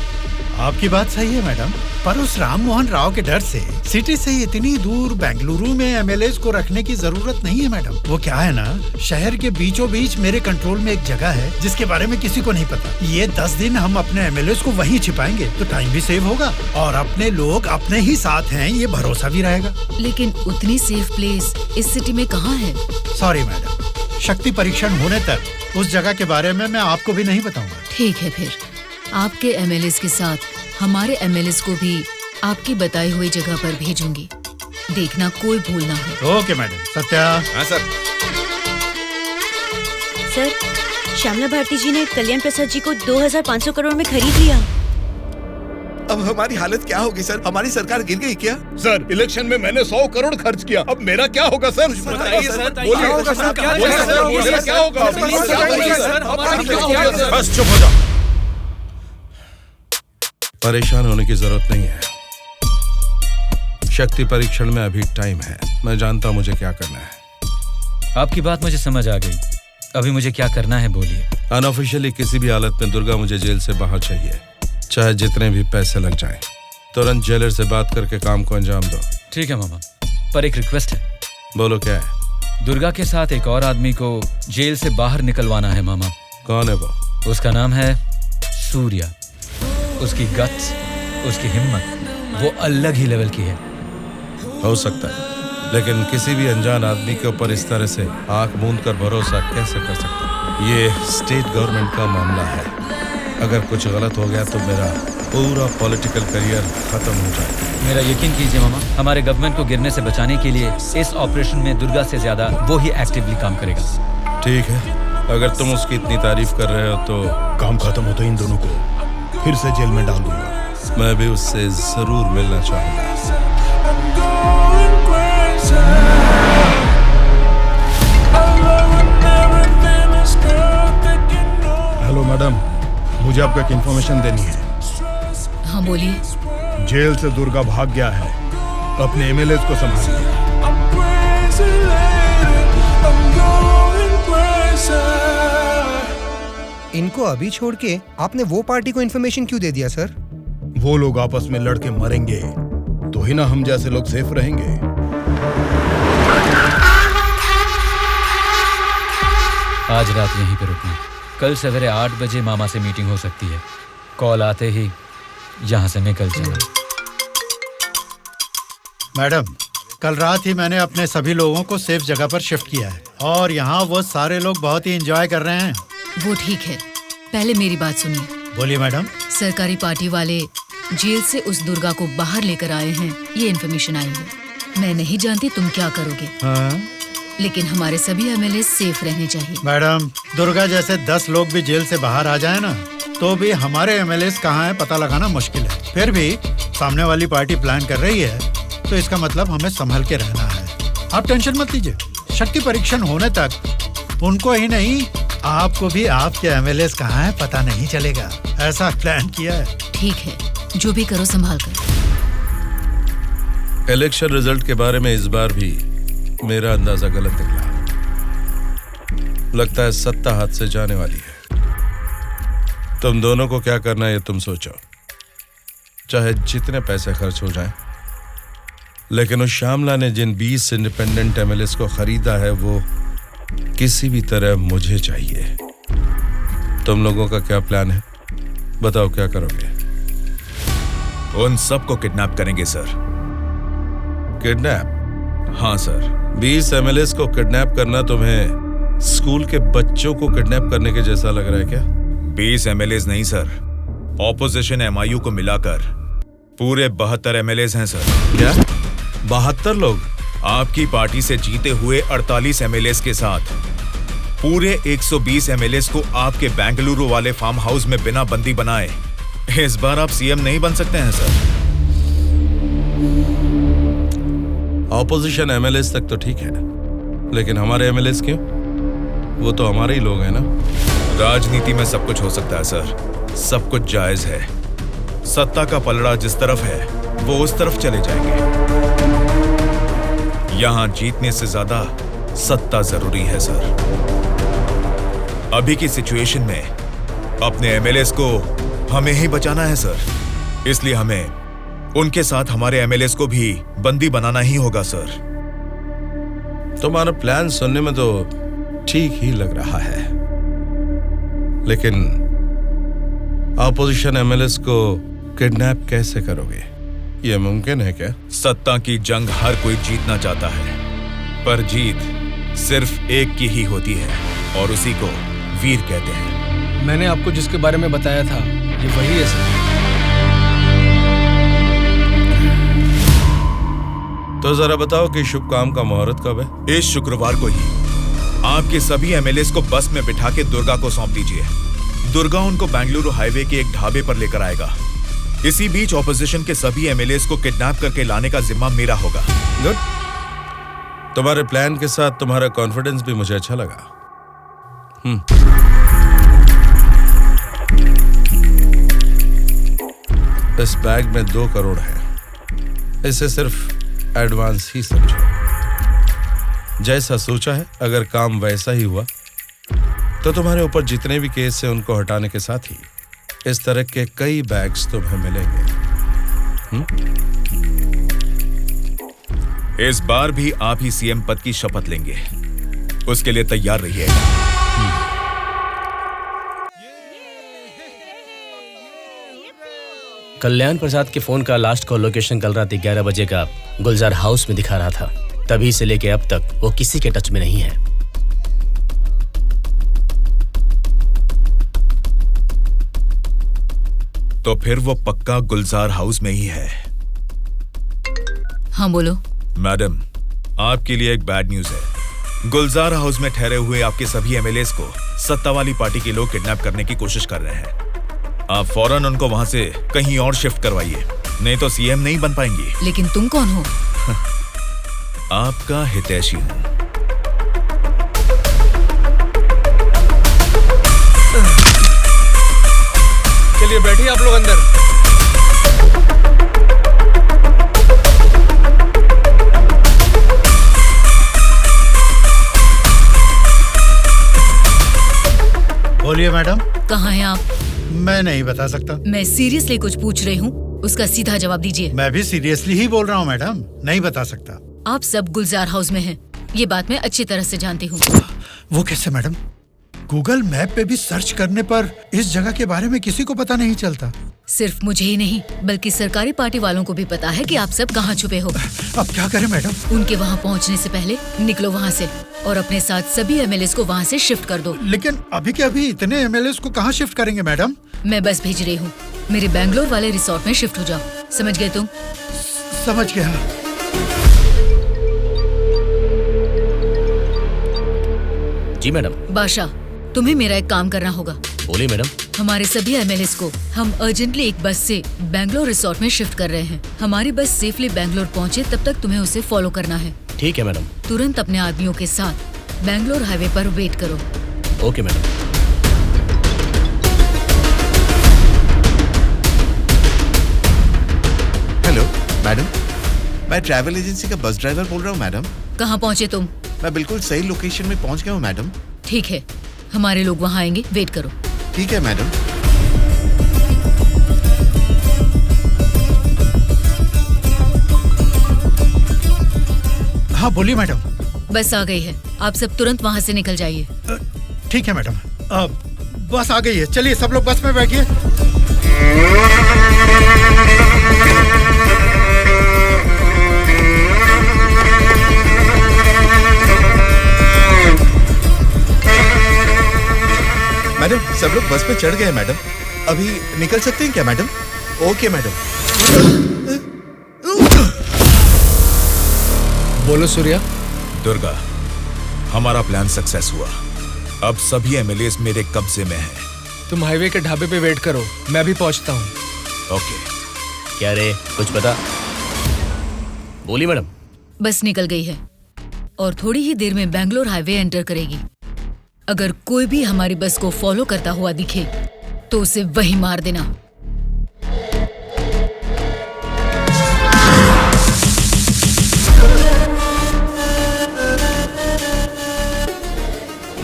आपकी बात सही है मैडम, पर उस राम मोहन राव के डर से सिटी से इतनी दूर बेंगलुरु में एमएलएस को रखने की जरूरत नहीं है मैडम। वो क्या है ना, शहर के बीचों बीच मेरे कंट्रोल में एक जगह है जिसके बारे में किसी को नहीं पता। ये 10 दिन हम अपने एमएलएस को वहीं छिपाएंगे तो टाइम भी सेव होगा और अपने लोग अपने ही साथ हैं, ये भरोसा भी रहेगा। लेकिन उतनी सेफ प्लेस इस सिटी में कहाँ है? सॉरी मैडम, शक्ति परीक्षण होने तक उस जगह के बारे में मैं आपको भी नहीं बताऊंगा। ठीक है, फिर आपके एमएलएस के साथ हमारे एमएलएस को भी आपकी बताई हुई जगह पर भेजूंगी। देखना कोई भूल ना हो। Okay madam. सत्या। हाँ सर। सर, श्यामला भारती जी ने कल्याण प्रसाद जी को 2500 करोड़ में खरीद लिया। अब हमारी हालत क्या होगी सर? हमारी सरकार गिर गई क्या? सर, इलेक्शन में मैंने 100 करोड़ खर्च किया। अब मेरा क्या होगा सर? बताइए सर। मेरा क्या होगा? बस चुप हो जाओ। परेशान होने की जरूरत नहीं है। शक्ति परीक्षण में अभी टाइम है। मैं जानता हूं मुझे क्या करना है। आपकी बात मुझे समझ आ गई। अभी मुझे क्या करना है बोलिए। अनऑफिशियली किसी भी हालत में दुर्गा मुझे जेल से बाहर चाहिए, चाहे जितने भी पैसे लग जाएं। तुरंत जेलर से बात करके काम को अंजाम दो। ठीक है मामा, पर एक रिक्वेस्ट है। बोलो क्या है? दुर्गा के साथ एक और आदमी को जेल से बाहर निकलवाना है मामा। कौन है वो? उसका नाम है सूर्या। उसकी गट्स, उसकी हिम्मत, वो अलग ही लेवल की है। हो सकता है, लेकिन किसी भी अनजान आदमी के ऊपर इस तरह से आंख मूंद कर भरोसा कैसे कर सकता? ये स्टेट गवर्नमेंट का मामला है। अगर कुछ गलत हो गया तो मेरा पूरा पॉलिटिकल करियर खत्म हो जाएगा। मेरा यकीन कीजिए मामा, हमारे गवर्नमेंट को गिरने से बचाने के लिए इस ऑपरेशन में दुर्गा से ज्यादा वो ही एक्टिवली काम करेगा। ठीक है, अगर तुम उसकी इतनी तारीफ कर रहे हो तो काम खत्म होते इन दोनों को फिर से जेल में डाल दूंगा। मैं भी उससे जरूर मिलना चाहूंगा। हेलो मैडम, मुझे आपको एक इन्फॉर्मेशन देनी है। हाँ बोलिए। जेल से दुर्गा भाग गया है। अपने एमएलएस को संभालिए। इनको अभी छोड़ के आपने वो पार्टी को इन्फॉर्मेशन क्यों दे दिया सर? वो लोग आपस में लड़के मरेंगे तो ही ना हम जैसे लोग सेफ रहेंगे। आज रात यहीं पे रुकना। कल सवेरे 8 बजे मामा से मीटिंग हो सकती है। कॉल आते ही यहाँ से निकल जाना। मैडम, कल रात ही मैंने अपने सभी लोगों को सेफ जगह पर शिफ्ट किया है और यहाँ वो सारे लोग बहुत ही एंजॉय कर रहे हैं। वो ठीक है, पहले मेरी बात सुनिए। बोलिए मैडम। सरकारी पार्टी वाले जेल से उस दुर्गा को बाहर लेकर आए हैं, ये इन्फॉर्मेशन आई है। मैं नहीं जानती तुम क्या करोगे, लेकिन हमारे सभी एमएलए सेफ रहने चाहिए। मैडम, दुर्गा जैसे 10 लोग भी जेल से बाहर आ जाए ना, तो भी हमारे एमएलए कहाँ है पता लगाना मुश्किल है। फिर भी सामने वाली पार्टी प्लान कर रही है, तो इसका मतलब हमें संभल के रहना है। आप टेंशन मत लीजिए, शक्ति परीक्षण होने तक उनको ही नहीं, आपको भी आपके एमएलए कहाँ है पता नहीं चलेगा। ऐसा प्लान किया है। ठीक है, जो भी करो संभाल कर। इलेक्शन रिजल्ट के बारे में इस बार भी मेरा अंदाजा गलत निकला। लगता है सत्ता हाथ से जाने वाली है। तुम दोनों को क्या करना है ये तुम सोचो, चाहे जितने पैसे खर्च हो जाएं, लेकिन उस श्यामला ने जिन 20 इंडिपेंडेंट एमएलएस को खरीदा है वो किसी भी तरह मुझे चाहिए। तुम लोगों का क्या प्लान है, बताओ क्या करोगे? उन सबको किडनैप करेंगे सर। किडनैप? हाँ सर। 20 एमएलएस को किडनैप करना तुम्हें स्कूल के बच्चों को किडनैप करने के जैसा लग रहा है क्या? 20 एमएलएस नहीं सर, ऑपोजिशन एमआईयू को मिलाकर पूरे 72 एमएलएस हैं सर। क्या 72 लोग? आपकी पार्टी से जीते हुए 48 एमएलएस के साथ पूरे 120 एमएलएस को आपके बेंगलुरु वाले फार्म हाउस में बिना बंदी बनाए इस बार आप सीएम नहीं बन सकते हैं सर। ऑपोजिशन एमएलएस तक तो ठीक है, लेकिन हमारे एमएलएस क्यों? वो तो हमारे ही लोग हैं ना। राजनीति में सब कुछ हो सकता है सर, सब कुछ जायज है। सत्ता का पलड़ा जिस तरफ है वो उस तरफ चले जाएंगे। यहां जीतने से ज्यादा सत्ता जरूरी है सर। अभी की सिचुएशन में अपने एमएलएस को हमें ही बचाना है सर, इसलिए हमें उनके साथ हमारे एमएलएस को भी बंदी बनाना ही होगा सर। तुम्हारा प्लान सुनने में तो ठीक ही लग रहा है, लेकिन ऑपोजिशन एमएलएस को किडनैप कैसे करोगे? यह मुमकिन है क्या? सत्ता की जंग हर कोई जीतना चाहता है, पर जीत सिर्फ एक की ही होती है और उसी को वीर कहते हैं। मैंने आपको जिसके बारे में बताया था ये वही है सर। तो जरा बताओ कि शुभ काम का मुहूर्त कब है? इस शुक्रवार को ही आपके सभी एमएलएस को बस में बिठा के दुर्गा को सौंप दीजिए। दुर्गा उनको बेंगलुरु हाईवे के एक ढाबे पर लेकर आएगा। इसी बीच ऑपोजिशन के सभी एमएलएस को किडनैप करके लाने का जिम्मा मेरा होगा। गुड। तुम्हारे प्लान के साथ तुम्हारा कॉन्फिडेंस भी मुझे अच्छा लगा। इस बैग में 2 करोड़ है, इसे सिर्फ एडवांस ही समझो। जैसा सोचा है, अगर काम वैसा ही हुआ तो तुम्हारे ऊपर जितने भी केस हैं उनको हटाने के साथ ही इस तरह के कई बैग्स तुम्हें मिलेंगे। इस बार भी आप ही सीएम पद की शपथ लेंगे, उसके लिए तैयार रहिए। कल्याण प्रसाद के फोन का लास्ट कॉल लोकेशन कल रात 11 बजे का गुलजार हाउस में दिखा रहा था। तभी से लेके अब तक वो किसी के टच में नहीं है। तो फिर वो पक्का गुलजार हाउस में ही है। हाँ बोलो। मैडम, आपके लिए एक बैड न्यूज है। गुलजार हाउस में ठहरे हुए आपके सभी एमएलएस को सत्ता वाली पार्टी के लोग किडनैप करने की कोशिश कर रहे हैं। आप फौरन उनको वहां से कहीं और शिफ्ट करवाइए, नहीं तो सीएम नहीं बन पाएंगी। लेकिन तुम कौन हो? आपका हितैषी हूं। चलिए बैठिए आप लोग अंदर। बोलिए मैडम। कहाँ हैं आप? मैं नहीं बता सकता। मैं सीरियसली कुछ पूछ रही हूँ, उसका सीधा जवाब दीजिए। मैं भी सीरियसली ही बोल रहा हूँ मैडम, नहीं बता सकता। आप सब गुलजार हाउस में हैं, ये बात मैं अच्छी तरह से जानती हूँ। वो कैसे मैडम? गूगल मैप पे भी सर्च करने पर इस जगह के बारे में किसी को पता नहीं चलता। सिर्फ मुझे ही नहीं बल्कि सरकारी पार्टी वालों को भी पता है कि आप सब कहाँ छुपे हो। अब क्या करें मैडम? उनके वहाँ पहुँचने से पहले निकलो वहाँ से और अपने साथ सभी एमएलएस को वहाँ से शिफ्ट कर दो। लेकिन अभी के अभी इतने एमएलएस को कहाँ शिफ्ट करेंगे मैडम? मैं बस भेज रही हूँ, मेरे बैंगलोर वाले रिसोर्ट में शिफ्ट हो जाओ। समझ गए तुम? समझ गया। जी मैडम। बादशाह, तुम्हें मेरा एक काम करना होगा। बोलिए मैडम। हमारे सभी एमएलएस को हम अर्जेंटली एक बस से बैंगलोर रिसोर्ट में शिफ्ट कर रहे हैं। हमारी बस सेफली बैंगलोर पहुंचे तब तक तुम्हें उसे फॉलो करना है। ठीक है मैडम। तुरंत अपने आदमियों के साथ बैंगलोर हाईवे पर वेट करो। Okay madam. हेलो मैडम, मैं ट्रैवल एजेंसी का बस ड्राइवर बोल रहा हूँ मैडम। कहाँ पहुँचे तुम? मैं बिल्कुल सही लोकेशन में पहुँच गया हूँ मैडम। ठीक है, हमारे लोग वहाँ आएंगे, वेट करो। ठीक है मैडम। हाँ बोलिए मैडम। बस आ गई है, आप सब तुरंत वहाँ से निकल जाइए। ठीक है मैडम। बस आ गई है, चलिए सब लोग बस में बैठिए। मैडम सब लोग बस पे चढ़ गए मैडम, अभी निकल सकते हैं क्या मैडम? Okay madam. बोलो सूर्या। दुर्गा, हमारा प्लान सक्सेस हुआ। अब सभी एमएलएस मेरे कब्जे में हैं। तुम हाईवे के ढाबे पे वेट करो, मैं भी पहुंचता हूँ। ओके। क्या रे, कुछ पता? बोली मैडम। बस निकल गई है और थोड़ी ही देर में बैंगलोर हाईवे एंटर करेगी। अगर कोई भी हमारी बस को फॉलो करता हुआ दिखे तो उसे वहीं मार देना।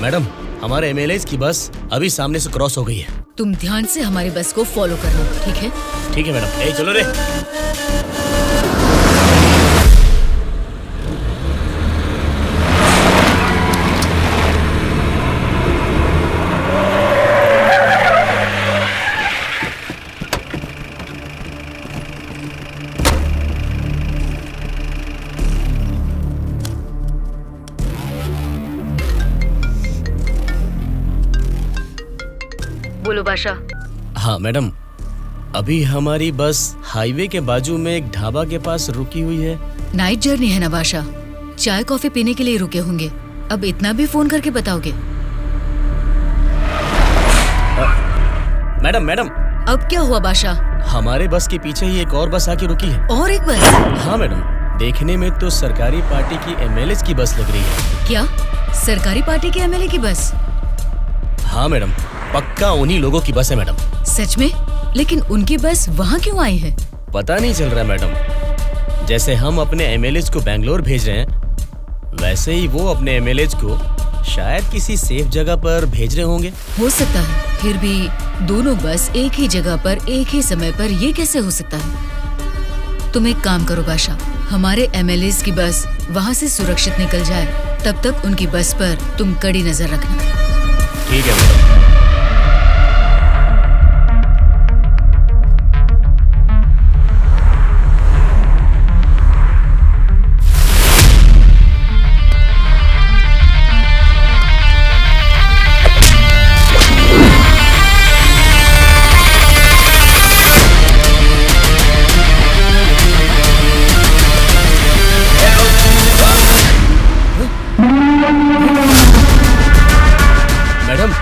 मैडम, हमारे एमएलएस की बस अभी सामने से क्रॉस हो गई है। तुम ध्यान से हमारी बस को फॉलो करना, ठीक है? ठीक है मैडम। ए चलो रे। बोलो बादशाह। हाँ मैडम, अभी हमारी बस हाईवे के बाजू में एक ढाबा के पास रुकी हुई है। नाइट जर्नी है ना बादशाह, चाय कॉफी पीने के लिए रुके होंगे। अब इतना भी फोन करके बताओगे? Madam madam. अब क्या हुआ बादशाह? हमारे बस के पीछे ही एक और बस आके रुकी है। और एक बस? हाँ मैडम, देखने में तो सरकारी पार्टी की एमएलए की बस लग रही है। क्या सरकारी पार्टी के एमएलए की बस? हाँ मैडम, पक्का उन्हीं लोगों की बस है मैडम। सच में? लेकिन उनकी बस वहाँ क्यों आई है? पता नहीं चल रहा मैडम। जैसे हम अपने एमएलएज को बैंगलोर भेज रहे हैं, वैसे ही वो अपने एमएलएज को शायद किसी सेफ जगह पर भेज रहे होंगे। हो सकता है, फिर भी दोनों बस एक ही जगह पर एक ही समय पर ये कैसे हो सकता है? तुम एक काम करो बादशाह, हमारे एमएलएज की बस वहाँ से सुरक्षित निकल जाए, तब तक उनकी बस पर तुम कड़ी नजर रखना। ठीक है मैडम।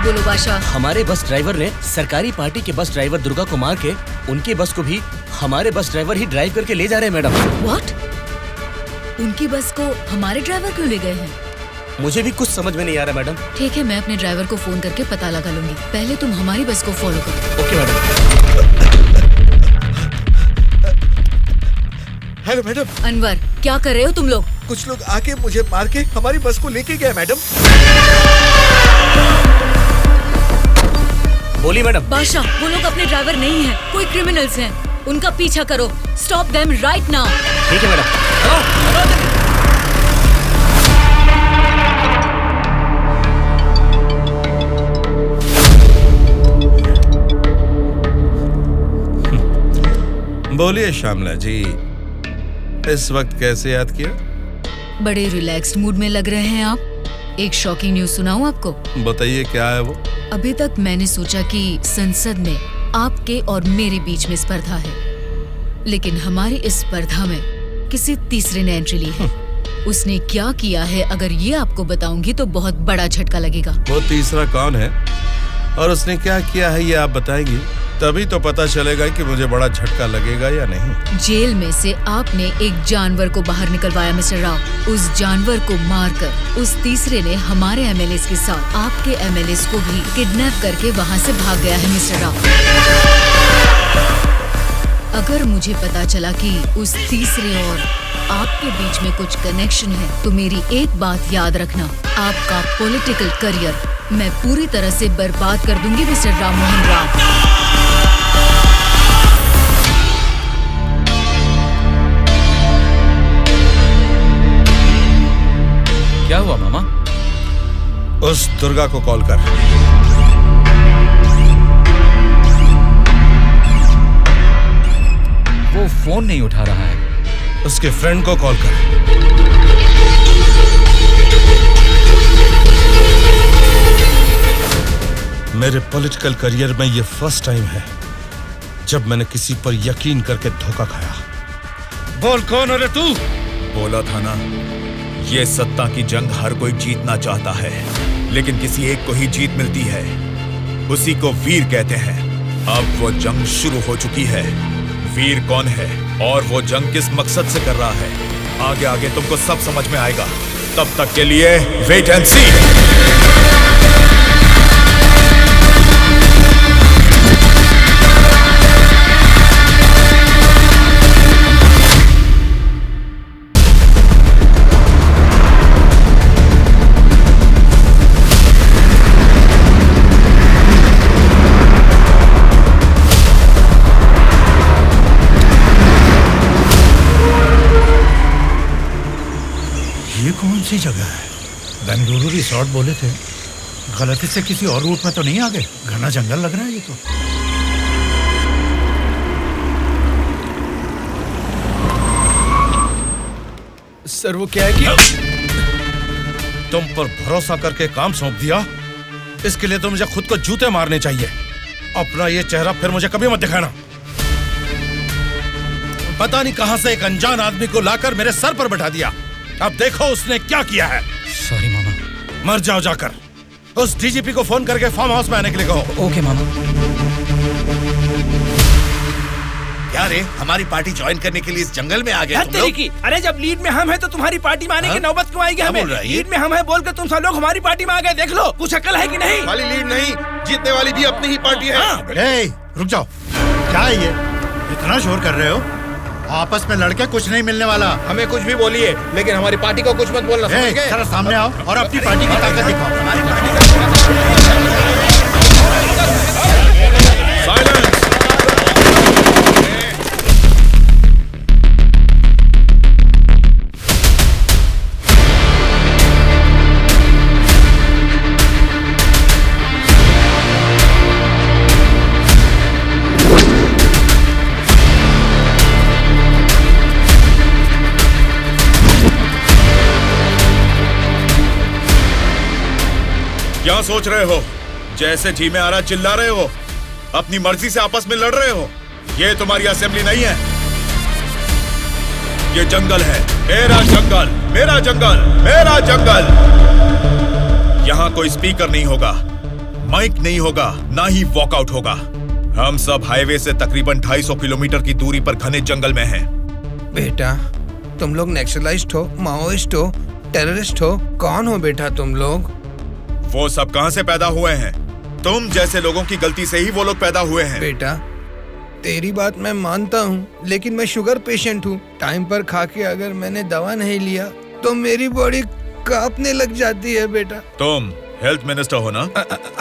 बोलो बादशाह। हमारे बस ड्राइवर ने सरकारी पार्टी के बस ड्राइवर दुर्गा को मार के उनकी बस को भी हमारे बस ड्राइवर ही ड्राइव करके ले जा रहे हैं मैडम। व्हाट? उनकी बस को हमारे ड्राइवर क्यों ले गए हैं? मुझे भी कुछ समझ में नहीं आ रहा मैडम। ठीक है, मैं अपने ड्राइवर को फोन करके पता लगा लूंगी। पहले तुम हमारी बस को फॉलो करो। Okay madam. Hello madam. Anwar, क्या कर रहे हो तुम लोग? कुछ लोग आके मुझे मार के हमारी बस को लेके गए मैडम। बोली मैडम। बादशाह, वो लोग अपने ड्राइवर नहीं हैं, कोई क्रिमिनल्स हैं। उनका पीछा करो। Stop them right now. ठीक है मैडम। बोलिए श्यामला जी, इस वक्त कैसे याद किया? बड़े रिलैक्स्ड मूड में लग रहे हैं आप। एक शॉकिंग न्यूज सुनाऊं आपको? बताइए, क्या है वो? अभी तक मैंने सोचा कि संसद में आपके और मेरे बीच में स्पर्धा है, लेकिन हमारी इस स्पर्धा में किसी तीसरे ने एंट्री ली है। उसने क्या किया है अगर ये आपको बताऊंगी तो बहुत बड़ा झटका लगेगा। वो तीसरा कौन है और उसने क्या किया है ये आप बताएंगी, तभी तो पता चलेगा कि मुझे बड़ा झटका लगेगा या नहीं। जेल में से आपने एक जानवर को बाहर निकलवाया मिस्टर राव। उस जानवर को मारकर उस तीसरे ने हमारे एमएलएस के साथ आपके एमएलएस को भी किडनैप करके वहाँ से भाग गया है मिस्टर राव। अगर मुझे पता चला कि उस तीसरे और आपके बीच में कुछ कनेक्शन है तो मेरी एक बात याद रखना, आपका पॉलिटिकल करियर मैं पूरी तरह से बर्बाद कर दूंगी मिस्टर राम मोहन राव। क्या हुआ मामा? उस दुर्गा को कॉल कर। वो फोन नहीं उठा रहा है। उसके फ्रेंड को कॉल कर। मेरे पॉलिटिकल करियर में ये फर्स्ट टाइम है जब मैंने किसी पर यकीन करके धोखा खाया। बोल कौन है रे तू? बोला था ना, ये सत्ता की जंग हर कोई जीतना चाहता है, लेकिन किसी एक को ही जीत मिलती है, उसी को वीर कहते हैं। अब वो जंग शुरू हो चुकी है। वीर कौन है और वो जंग किस मकसद से कर रहा है, आगे आगे तुमको सब समझ में आएगा। तब तक के लिए वेट एंड सी। कौन सी जगह है? बेंगलुरु रिसोर्ट बोले थे, गलती से किसी और रूट में तो नहीं आ गए? घना जंगल लग रहा है ये तो। सर वो क्या है कि तुम पर भरोसा करके काम सौंप दिया, इसके लिए तो मुझे खुद को जूते मारने चाहिए। अपना ये चेहरा फिर मुझे कभी मत दिखाना। पता नहीं कहां से एक अनजान आदमी को लाकर मेरे सर पर बैठा दिया। अब देखो उसने क्या किया है। सॉरी मामा। मर जाओ जाकर। उस डीजीपी को फोन करके फार्म हाउस में आने के लिए कहो। ओके मामा। क्या रे, हमारी पार्टी ज्वाइन करने के लिए इस जंगल में आ गए तुम लोग? अरे जब लीड में हम हैं तो तुम्हारी पार्टी में आने की नौबत क्यों आएगी हमें? लीड में हम हैं बोलकर तुम सब लोग हमारी पार्टी में आ गए। देख लो, कुछ अकल है कि नहीं? खाली लीड नहीं, जीतने वाली भी अपनी ही पार्टी है। रुक जाओ, क्या है ये? इतना शोर कर रहे हो? आपस में लड़के कुछ नहीं मिलने वाला। हमें कुछ भी बोलिए, लेकिन हमारी पार्टी को कुछ मत बोलना। समझ गए? जरा सामने आओ और अपनी पार्टी की ताकत दिखाओ। हमारी पार्टी का क्या सोच रहे हो? जैसे जी में आ रहा चिल्ला रहे हो, अपनी मर्जी से आपस में लड़ रहे हो। ये तुम्हारी असेंबली नहीं है, ये जंगल है। मेरा जंगल, मेरा जंगल, मेरा जंगल। यहाँ कोई स्पीकर नहीं होगा, माइक नहीं होगा, ना ही वॉकआउट होगा। हम सब हाईवे से तकरीबन 250 किलोमीटर की दूरी पर घने जंगल में हैं। बेटा, तुम लोग नेक्सलाइस्ट हो, माओइस्ट हो, टेररिस्ट हो, कौन हो बेटा तुम लोग? वो सब कहां से पैदा हुए हैं? तुम जैसे लोगों की गलती से ही वो लोग पैदा हुए हैं। बेटा, तेरी बात मैं मानता हूँ, लेकिन मैं शुगर पेशेंट हूँ। टाइम पर खा के अगर मैंने दवा नहीं लिया तो मेरी बॉडी कांपने लग जाती है बेटा। तुम हेल्थ मिनिस्टर हो ना?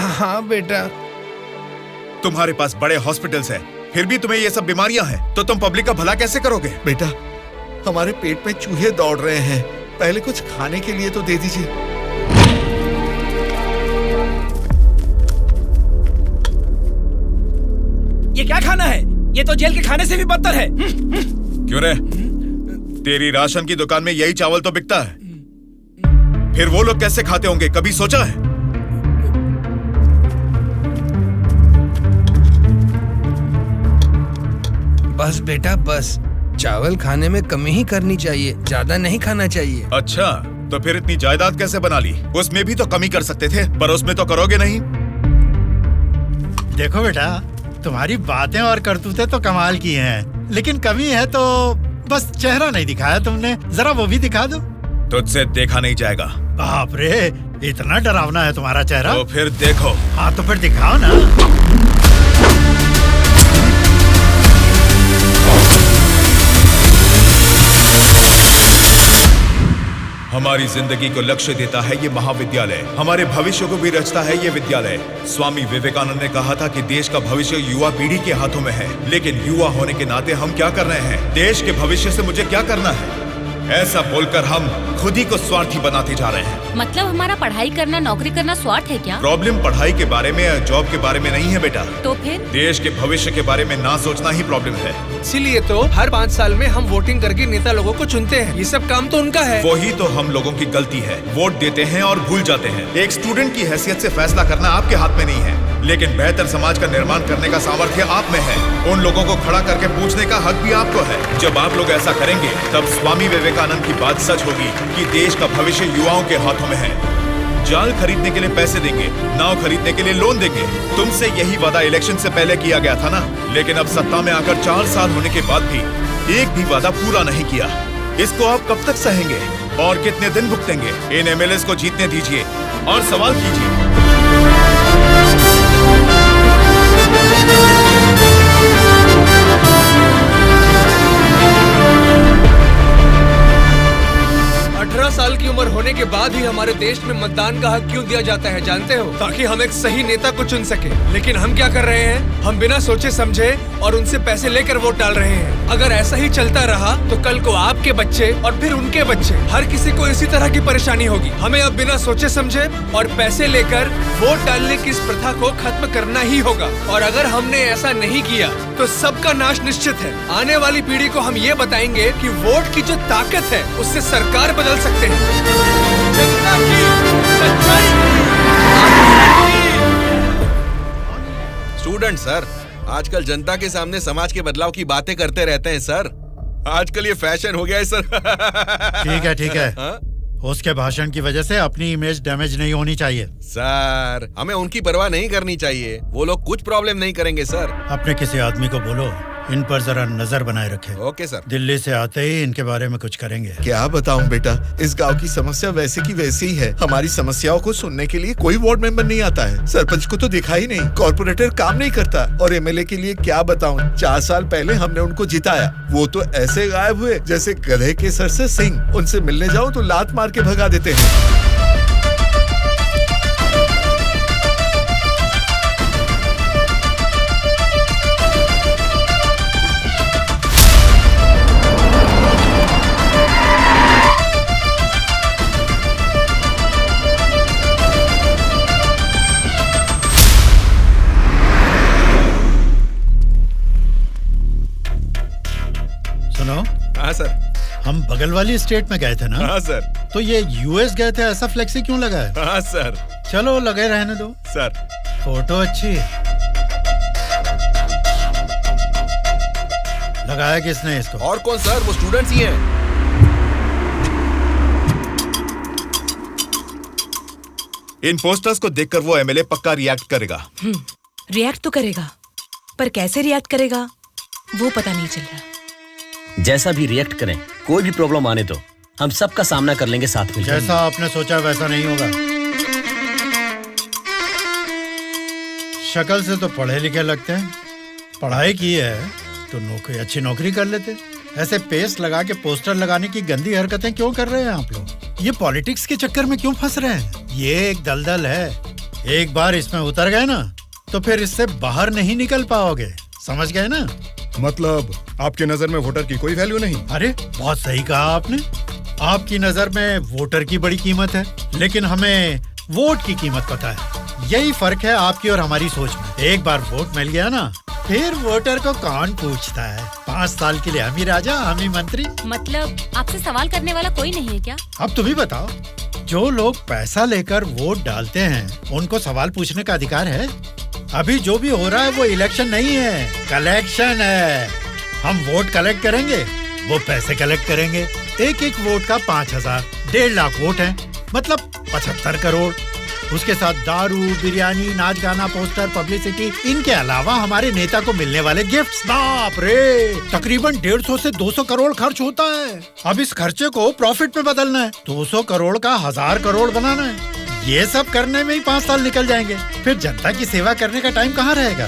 हाँ बेटा। तुम्हारे पास बड़े हॉस्पिटल्स हैं, फिर भी तुम्हें ये सब बीमारियां हैं, तो तुम पब्लिक का भला कैसे करोगे? बेटा, हमारे पेट में चूहे दौड़ रहे हैं, पहले कुछ खाने के लिए तो दे दीजिए। ये क्या खाना है? ये तो जेल के खाने से भी बदतर है। क्यों रे? तेरी राशन की दुकान में यही चावल तो बिकता है, फिर वो लोग कैसे खाते होंगे, कभी सोचा है? बस बेटा बस, चावल खाने में कमी ही करनी चाहिए, ज्यादा नहीं खाना चाहिए। अच्छा, तो फिर इतनी जायदाद कैसे बना ली? उसमें भी तो कमी कर सकते थे, पर उसमें तो करोगे नहीं। देखो बेटा, तुम्हारी बातें और करतूतें तो कमाल की हैं, लेकिन कमी है तो बस चेहरा नहीं दिखाया तुमने, जरा वो भी दिखा दो। तुझसे देखा नहीं जाएगा। बाप रे, इतना डरावना है तुम्हारा चेहरा? तो फिर देखो। हाँ तो फिर दिखाओ ना। हमारी जिंदगी को लक्ष्य देता है ये महाविद्यालय, हमारे भविष्य को भी रचता है ये विद्यालय। स्वामी विवेकानंद ने कहा था कि देश का भविष्य युवा पीढ़ी के हाथों में है, लेकिन युवा होने के नाते हम क्या कर रहे हैं? देश के भविष्य से मुझे क्या करना है, ऐसा बोलकर हम खुद ही को स्वार्थी बनाते जा रहे हैं। मतलब हमारा पढ़ाई करना, नौकरी करना स्वार्थ है क्या? प्रॉब्लम पढ़ाई के बारे में या जॉब के बारे में नहीं है बेटा, तो फिर देश के भविष्य के बारे में ना सोचना ही प्रॉब्लम है। इसीलिए तो हर 5 साल में हम वोटिंग करके नेता लोगों को चुनते हैं, ये सब काम तो उनका है। वही तो हम लोगों की गलती है, वोट देते हैं और भूल जाते हैं। एक स्टूडेंट की हैसियत से फैसला करना आपके हाथ में नहीं है, लेकिन बेहतर समाज का निर्माण करने का सामर्थ्य आप में है। उन लोगों को खड़ा करके पूछने का हक भी आपको है। जब आप लोग ऐसा करेंगे तब स्वामी विवेकानंद की बात सच होगी कि देश का भविष्य युवाओं के हाथों में है। जाल खरीदने के लिए पैसे देंगे, नाव खरीदने के लिए लोन देंगे। तुमसे यही वादा इलेक्शन से पहले किया गया था ना, लेकिन अब सत्ता में आकर 4 साल होने के बाद भी एक भी वादा पूरा नहीं किया। इसको आप कब तक सहेंगे और कितने दिन भुगतेंगे? इन एमएलएस को जीतने दीजिए और सवाल कीजिए। 18 साल की उम्र होने के बाद ही हमारे देश में मतदान का हक क्यों दिया जाता है जानते हो? ताकि हम एक सही नेता को चुन सके। लेकिन हम क्या कर रहे हैं? हम बिना सोचे समझे और उनसे पैसे लेकर वोट डाल रहे हैं। अगर ऐसा ही चलता रहा तो कल को आपके बच्चे और फिर उनके बच्चे, हर किसी को इसी तरह की परेशानी होगी। हमें अब बिना सोचे समझे और पैसे लेकर वोट डालने की इस प्रथा को खत्म करना ही होगा। और अगर हमने ऐसा नहीं किया तो सबका नाश निश्चित है। आने वाली पीढ़ी को हम ये बताएंगे कि वोट की जो ताकत है उससे सरकार बदल सकते हैं। जनता की सच्चाई। स्टूडेंट सर, आजकल जनता के सामने समाज के बदलाव की बातें करते रहते हैं सर। आजकल ये फैशन हो गया है सर। ठीक है। हाँ? उसके भाषण की वजह से अपनी इमेज डैमेज नहीं होनी चाहिए। सर, हमें उनकी परवाह नहीं करनी चाहिए, वो लोग कुछ प्रॉब्लम नहीं करेंगे सर। अपने किसी आदमी को बोलो इन पर जरा नजर बनाए रखे। Okay sir. दिल्ली से आते ही इनके बारे में कुछ करेंगे। क्या बताऊं बेटा, इस गांव की समस्या वैसे की वैसी ही है। हमारी समस्याओं को सुनने के लिए कोई वार्ड मेंबर नहीं आता है। सरपंच को तो दिखा ही नहीं, कॉर्पोरेटर काम नहीं करता, और एमएलए के लिए क्या बताऊं, 4 साल पहले हमने उनको जिताया, वो तो ऐसे गायब हुए जैसे गधे के सर से सिंह। उनसे मिलने जाओ तो लात मार के भगा देते हैं। हाँ सर। हम बगल वाली स्टेट में गए थे ना? हाँ सर। तो ये यूएस गए थे, ऐसा फ्लेक्सी क्यों लगा है? हाँ सर। चलो लगे रहने दो सर। फोटो अच्छी है। लगाया किसने इसको? और कौन सर, वो स्टूडेंट्स ही हैं। इन पोस्टर्स को देखकर वो एमएलए पक्का रिएक्ट करेगा। रिएक्ट तो करेगा, पर कैसे रिएक्ट करेगा वो पता नहीं चल रहा। जैसा भी रिएक्ट करें, कोई भी प्रॉब्लम आने तो हम सबका सामना कर लेंगे साथ में। जैसा आपने सोचा वैसा नहीं होगा। शक्ल से तो पढ़े लिखे लगते हैं, पढ़ाई की है तो नौकरी, अच्छी नौकरी कर लेते। ऐसे पेस्ट लगा के पोस्टर लगाने की गंदी हरकतें क्यों कर रहे हैं आप लोग? ये पॉलिटिक्स के चक्कर में क्यों फंस रहे हैं? ये एक दलदल है, एक बार इसमें उतर गए ना तो फिर इससे बाहर नहीं निकल पाओगे। समझ गए ना? मतलब आपके नजर में वोटर की कोई वैल्यू नहीं? अरे बहुत सही कहा आपने। आपकी नजर में वोटर की बड़ी कीमत है, लेकिन हमें वोट की कीमत पता है। यही फर्क है आपकी और हमारी सोच में। एक बार वोट मिल गया ना, फिर वोटर को कौन पूछता है? 5 साल के लिए हम ही राजा, हम ही मंत्री। मतलब आपसे सवाल करने वाला कोई नहीं है क्या? अब तुम ही बताओ, जो लोग पैसा लेकर वोट डालते हैं उनको सवाल पूछने का अधिकार है? अभी जो भी हो रहा है वो इलेक्शन नहीं है, कलेक्शन है। हम वोट कलेक्ट करेंगे, वो पैसे कलेक्ट करेंगे। एक एक वोट का 5,000, 1.5 लाख वोट हैं, मतलब 75 करोड़। उसके साथ दारू, बिरयानी, नाच गाना, पोस्टर, पब्लिसिटी, इनके अलावा हमारे नेता को मिलने वाले गिफ्ट्स, बाप रे, तकरीबन 150 से 200 करोड़ खर्च होता है। अब इस खर्चे को प्रॉफिट में बदलना है, 200 करोड़ का 1000 करोड़ बनाना है। ये सब करने में ही 5 साल निकल जाएंगे। फिर जनता की सेवा करने का टाइम कहाँ रहेगा?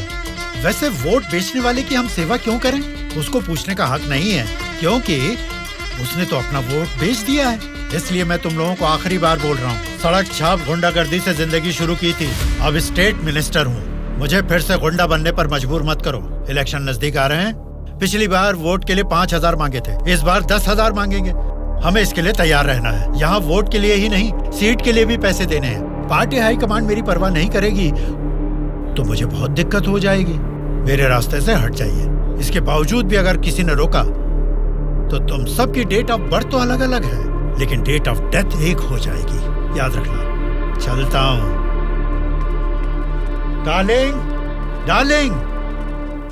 वैसे वोट बेचने वाले की हम सेवा क्यों करें? उसको पूछने का हक नहीं है, क्योंकि उसने तो अपना वोट बेच दिया है। इसलिए मैं तुम लोगों को आखिरी बार बोल रहा हूँ, सड़क छाप गुंडागर्दी से जिंदगी शुरू की थी, अब स्टेट मिनिस्टर हूँ। मुझे फिर से गुंडा बनने पर मजबूर मत करो। इलेक्शन नजदीक आ रहे हैं। पिछली बार वोट के लिए 5,000 मांगे थे, इस बार 10,000 मांगेंगे। हमें इसके लिए तैयार रहना है। यहाँ वोट के लिए ही नहीं, सीट के लिए भी पैसे देने हैं। पार्टी हाईकमांड मेरी परवाह नहीं करेगी तो मुझे बहुत दिक्कत हो जाएगी। मेरे रास्ते से हट जाइए। इसके बावजूद भी अगर किसी ने रोका तो तुम सबकी डेट ऑफ बर्थ तो अलग अलग है, लेकिन डेट ऑफ डेथ एक हो जाएगी, याद रखना। चलता हूँ। डार्लिंग, डार्लिंग,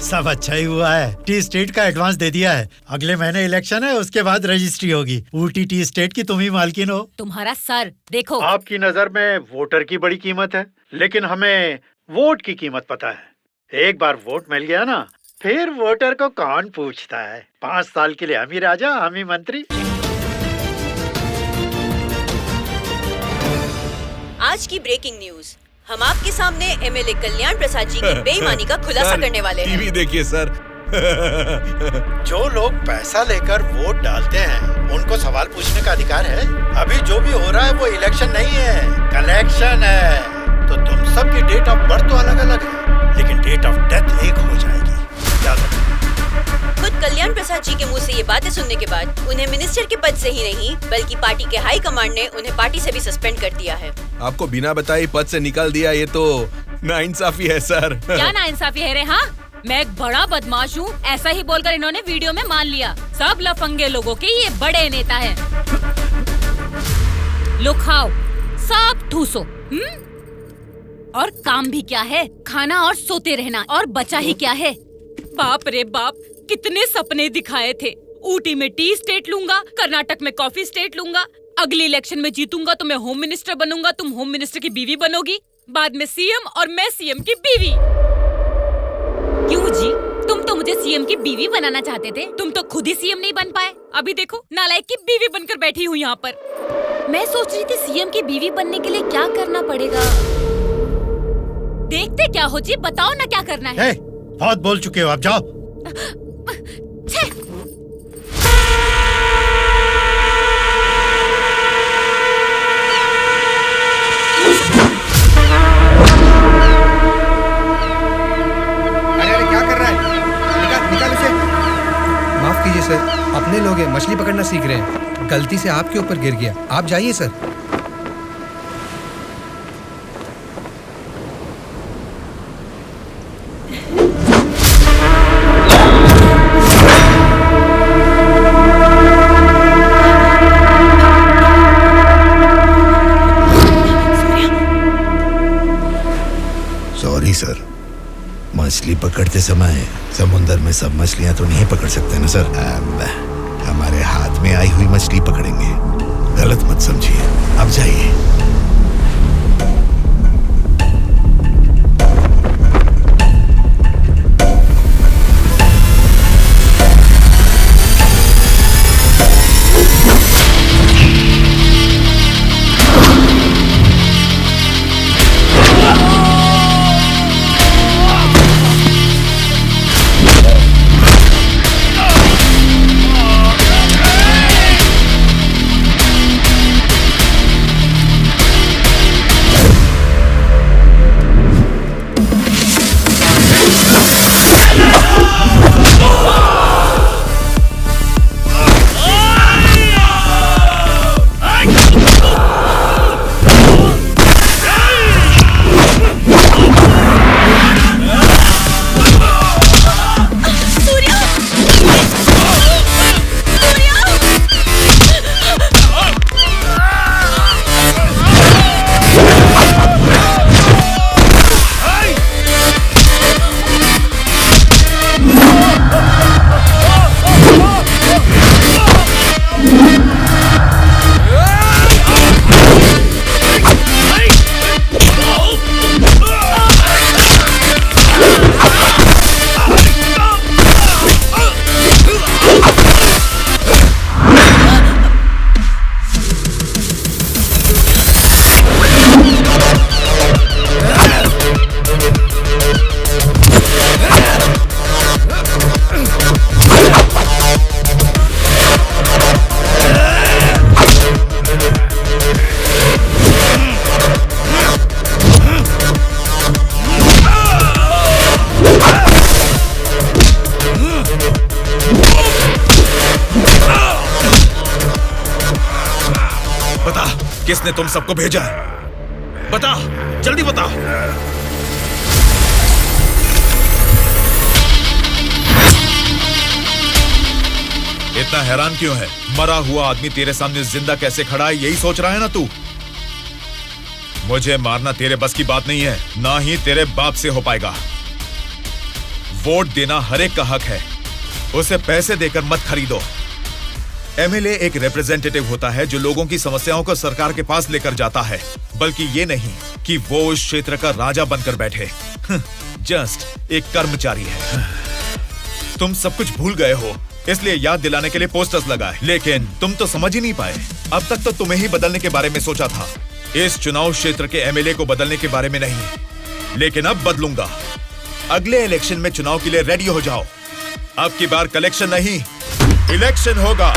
सब अच्छा ही हुआ है। टी स्टेट का एडवांस दे दिया है। अगले महीने इलेक्शन है, उसके बाद रजिस्ट्री होगी। ऊटी टी स्टेट की तुम ही मालकिन हो। तुम्हारा सर देखो। आपकी नजर में वोटर की बड़ी कीमत है, लेकिन हमें वोट की कीमत पता है। एक बार वोट मिल गया ना, फिर वोटर को कौन पूछता है। 5 साल के लिए हम ही राजा, हम ही मंत्री। आज की ब्रेकिंग न्यूज, हम आपके सामने एमएलए कल्याण प्रसाद जी की बेईमानी का खुलासा करने वाले हैं। टीवी देखिए सर। जो लोग पैसा लेकर वोट डालते हैं, उनको सवाल पूछने का अधिकार है। अभी जो भी हो रहा है वो इलेक्शन नहीं है, कलेक्शन है। तो तुम सबकी डेट ऑफ बर्थ तो अलग अलग है, लेकिन डेट ऑफ डेथ एक हो जाएगी, याद रखना। खुद कल्याण प्रसाद जी के मुंह से ये बातें सुनने के बाद उन्हें मिनिस्टर के पद से ही नहीं, बल्कि पार्टी के हाई कमांड ने उन्हें पार्टी से भी सस्पेंड कर दिया है। आपको बिना बताए पद से निकाल दिया, ये तो नाइंसाफी है सर। क्या नाइंसाफी है रे? हाँ, मैं एक बड़ा बदमाश हूँ, ऐसा ही बोलकर इन्होंने वीडियो में मान लिया। सब लफंगे लोगों के ये बड़े नेता हैं। लो खाओ, सब ठूसो। और काम भी क्या है? खाना और सोते रहना। और बचा ही क्या है? बाप रे बाप, कितने सपने दिखाए थे। ऊटी में टी स्टेट लूंगा, कर्नाटक में कॉफी स्टेट लूंगा, अगली इलेक्शन में जीतूंगा तो मैं होम मिनिस्टर बनूंगा, तुम होम मिनिस्टर की बीवी बनोगी, बाद में सीएम और मैं सीएम की बीवी। क्यों जी, तुम तो मुझे सीएम की बीवी बनाना चाहते थे, तुम तो खुद ही सीएम नहीं बन पाए। अभी देखो, नालायक की बीवी बनकर बैठी हूँ यहाँ पर। मैं सोच रही थी सीएम की बीवी बनने के लिए क्या करना पड़ेगा। देखते क्या हो जी, बताओ ना क्या करना है। बहुत बोल चुके हो, आप जाओ। अरे क्या कर रहा है? निकाल उसे। माफ कीजिए सर, अपने लोग हैं, मछली पकड़ना सीख रहे हैं, गलती से आपके ऊपर गिर गया। आप जाइए सर। सॉरी सर, मछली पकड़ते समय समुंदर में सब मछलियां तो नहीं पकड़ सकते ना सर। हमारे हाथ में आई हुई मछली पकड़ेंगे, गलत मत समझिए। अब जाइए। किसने तुम सबको भेजा है? बता, जल्दी बता। इतना हैरान क्यों है? मरा हुआ आदमी तेरे सामने जिंदा कैसे खड़ा है, यही सोच रहा है ना तू? मुझे मारना तेरे बस की बात नहीं है, ना ही तेरे बाप से हो पाएगा। वोट देना हर एक का हक है, उसे पैसे देकर मत खरीदो। एमएलए एक रिप्रेजेंटेटिव होता है जो लोगों की समस्याओं को सरकार के पास लेकर जाता है, बल्कि ये नहीं कि वो उस क्षेत्र का राजा बनकर बैठे। जस्ट एक कर्मचारी है। तुम सब कुछ भूल गए हो, इसलिए याद दिलाने के लिए पोस्टर्स लगाए, लेकिन तुम तो समझ ही नहीं पाए। अब तक तो तुम्हें ही बदलने के बारे में सोचा था, इस चुनाव क्षेत्र के एमएलए को बदलने के बारे में नहीं। लेकिन अब बदलूंगा। अगले इलेक्शन में चुनाव के लिए रेडी हो जाओ। अब की बार कलेक्शन नहीं, इलेक्शन होगा।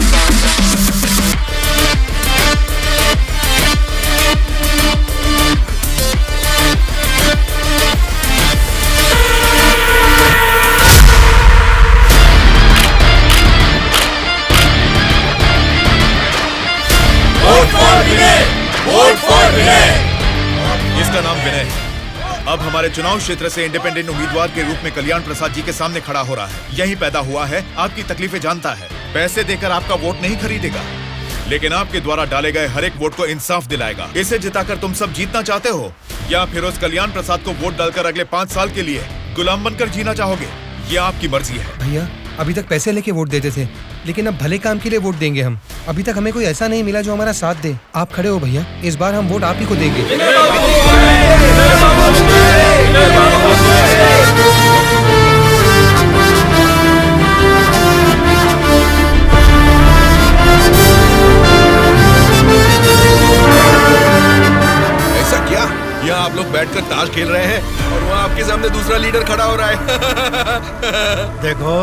इसका नाम विनय है। अब हमारे चुनाव क्षेत्र से इंडिपेंडेंट उम्मीदवार के रूप में कल्याण प्रसाद जी के सामने खड़ा हो रहा है। यही पैदा हुआ है, आपकी तकलीफें जानता है। पैसे देकर आपका वोट नहीं खरीदेगा, लेकिन आपके द्वारा डाले गए हर एक वोट को इंसाफ दिलाएगा। इसे जिताकर तुम सब जीतना चाहते हो, या फिर उस कल्याण प्रसाद को वोट डालकर अगले 5 साल के लिए गुलाम बनकर जीना चाहोगे? ये आपकी मर्जी है। भैया, अभी तक पैसे लेके वोट देते थे, लेकिन अब भले काम के लिए वोट देंगे हम। अभी तक हमें कोई ऐसा नहीं मिला जो हमारा साथ दे। आप खड़े हो भैया, इस बार हम वोट आप ही को देंगे। ऐसा क्या? यहाँ आप लोग बैठकर ताश खेल रहे हैं और वहाँ आपके सामने दूसरा लीडर खड़ा हो रहा है। देखो,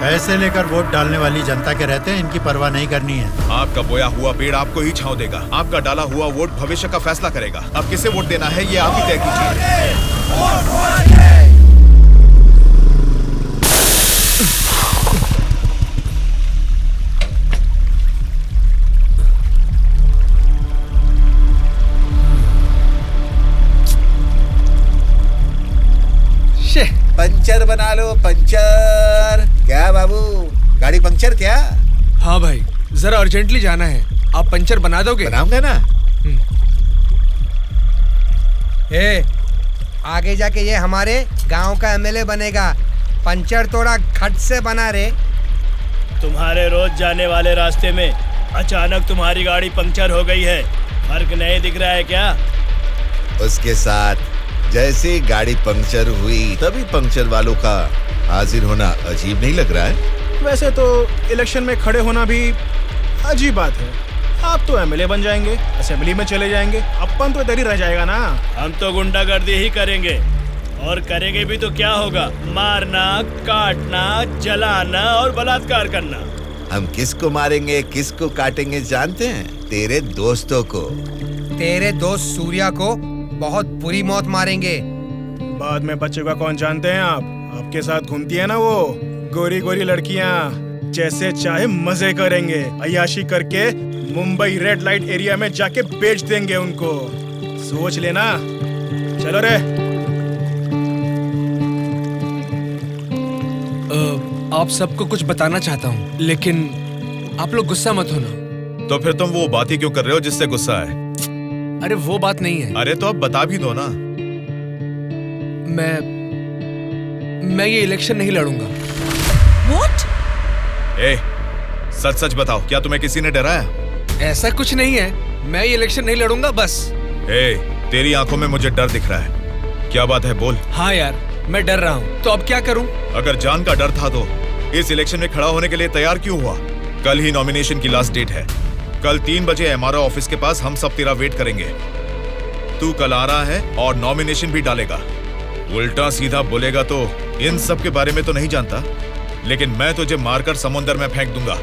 पैसे लेकर वोट डालने वाली जनता के रहते हैं, इनकी परवाह नहीं करनी है। आपका बोया हुआ पेड़ आपको ही छांव देगा। आपका डाला हुआ वोट भविष्य का फैसला करेगा। अब किसे वोट देना है, ये आप ही तय कीजिए। पंचर बना लो, पंचर। क्या बाबू, गाड़ी पंचर क्या? हाँ भाई, जरा अर्जेंटली जाना है, आप पंचर बना दोगे? बनाऊंगा ना। आगे जाके ये हमारे गांव का एमएलए बनेगा। पंचर थोड़ा खट से बना रे। तुम्हारे रोज जाने वाले रास्ते में अचानक तुम्हारी गाड़ी पंक्चर हो गई है, फर्क नहीं दिख रहा है क्या? उसके साथ जैसे गाड़ी पंक्चर हुई तभी पंक्चर वालों का हाजिर होना अजीब नहीं लग रहा है? वैसे तो इलेक्शन में खड़े होना भी अजीब बात है। आप तो एमएलए बन जाएंगे, असेंबली में चले जाएंगे, अपन तो इधर ही रह जाएगा ना। हम तो गुंडागर्दी ही करेंगे, और करेंगे भी तो क्या होगा? मारना, काटना, जलाना और बलात्कार करना। हम किसको मारेंगे, किसको काटेंगे जानते हैं? तेरे दोस्तों को। तेरे दोस्त सूर्या को बहुत बुरी मौत मारेंगे। बाद में बच्चों कौन जानते हैं आप? आपके साथ घूमती है ना वो गोरी गोरी लड़कियां, जैसे चाहे मजे करेंगे। अय्याशी करके मुंबई रेड लाइट एरिया में जाके बेच देंगे उनको, सोच लेना। चलो रे। आप सबको कुछ बताना चाहता हूँ, लेकिन आप लोग गुस्सा मत होना। तो फिर तुम वो बात ही क्यों कर रहे हो जिससे गुस्सा है? अरे वो बात नहीं है। अरे तो अब बता भी दो ना। मैं ये इलेक्शन नहीं लड़ूंगा। What? ए, सच सच बताओ, क्या तुम्हें किसी ने डराया? ऐसा कुछ नहीं है, मैं ये इलेक्शन नहीं लड़ूंगा बस। ए, तेरी आंखों में मुझे डर दिख रहा है। क्या बात है, बोल। हाँ यार, मैं डर रहा हूँ, तो अब क्या करूँ? अगर जान का डर था तो इस इलेक्शन में खड़ा होने के लिए तैयार क्यों हुआ? कल ही नॉमिनेशन की लास्ट डेट है। कल 3 बजे एमआरओ ऑफिस के पास हम सब तेरा वेट करेंगे। तू कल आ रहा है और नॉमिनेशन भी डालेगा। उल्टा सीधा बोलेगा तो इन सब के बारे में तो नहीं जानता, लेकिन मैं तुझे मारकर समुंदर में फेंक दूंगा।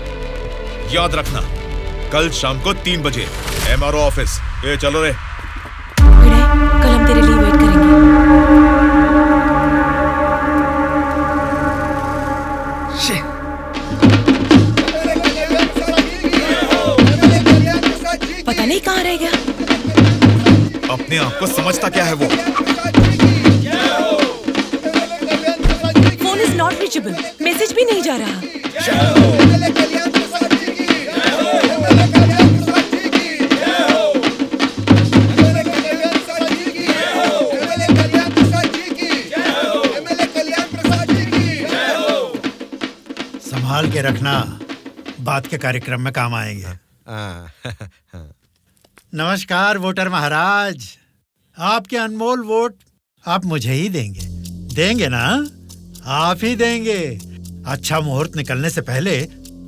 याद रखना, कल शाम को 3 बजे एमआरओ ऑफिस। ये चलो रे। कल हम तेरे लिए वेट करेंगे। पता नहीं कहाँ कुछ समझता क्या है वो? Phone is not reachable, message भी नहीं जा रहा। संभाल के रखना, बात के कार्यक्रम में काम आएंगे। नमस्कार वोटर महाराज, आपके अनमोल वोट आप मुझे ही देंगे ना? आप ही देंगे। अच्छा मुहूर्त निकलने से पहले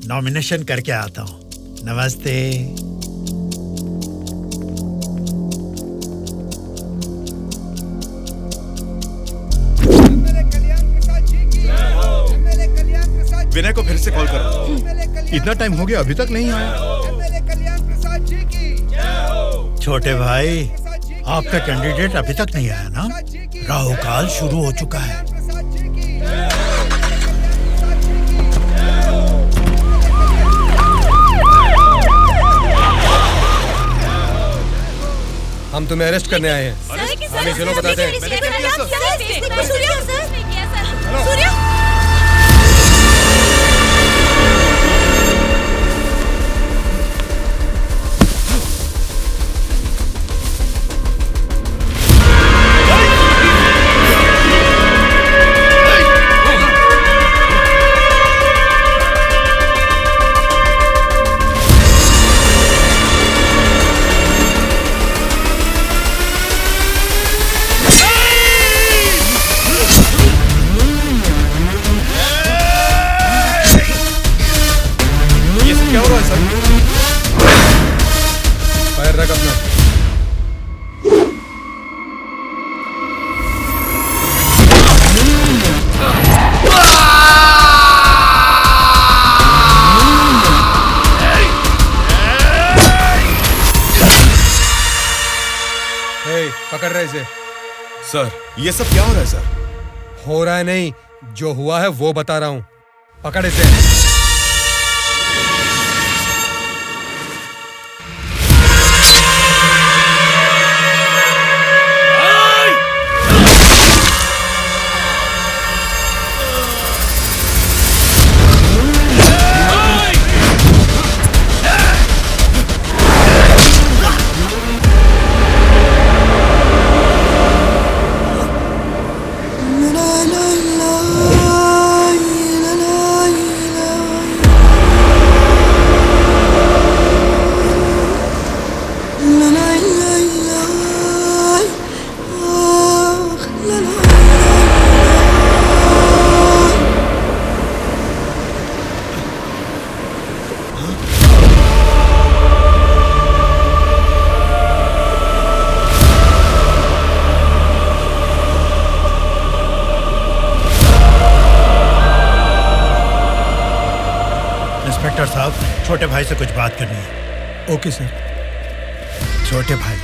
नॉमिनेशन करके आता हूँ। नमस्ते। विनय को फिर से कॉल करो। इतना टाइम हो गया अभी तक नहीं आया। छोटे भाई, आपका कैंडिडेट अभी तक नहीं आया ना? राहु काल शुरू हो चुका है। हम तुम्हें अरेस्ट करने आए हैं। हमें चलो बताते हैं। पैर रख अपना। पकड़ रहे इसे। सर, ये सब क्या हो रहा है सर? हो रहा है नहीं, जो हुआ है वो बता रहा हूँ। पकड़ इसे। इंस्पेक्टर साहब, छोटे भाई से कुछ बात करनी है। Okay sir. छोटे भाई,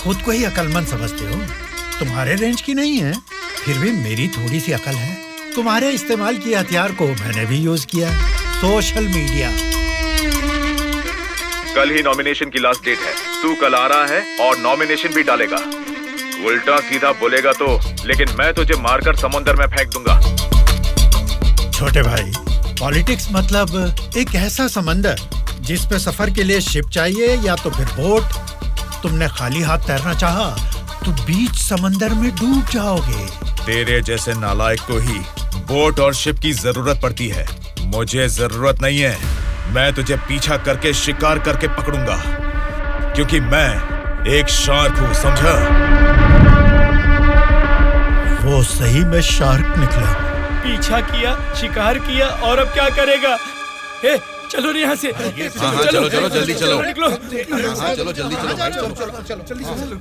खुद को ही अकलमंद समझते हो, तुम्हारे रेंज की नहीं है, फिर भी मेरी थोड़ी सी अकल है। तुम्हारे इस्तेमाल किए हथियार को मैंने भी यूज किया, सोशल मीडिया। कल ही नॉमिनेशन की लास्ट डेट है। तू कल आ रहा है और नॉमिनेशन भी डालेगा। उल्टा सीधा बोलेगा तो, लेकिन मैं तुझे मारकर समुद्र में फेंक दूंगा। छोटे भाई, पॉलिटिक्स मतलब एक ऐसा समंदर जिस पे सफर के लिए शिप चाहिए या तो फिर बोट। तुमने खाली हाथ तैरना चाहा तो बीच समंदर में डूब जाओगे। तेरे जैसे नालायक को ही बोट और शिप की जरूरत पड़ती है, मुझे जरूरत नहीं है। मैं तुझे पीछा करके शिकार करके पकड़ूंगा, क्योंकि मैं एक शार्क हूँ, समझा? वो सही में शार्क निकला। पीछा किया, शिकार किया और अब क्या करेगा? चलो यहाँ से। हाँ, चलो चलो जल्दी चलो। निकलो। हाँ, चलो जल्दी चलो।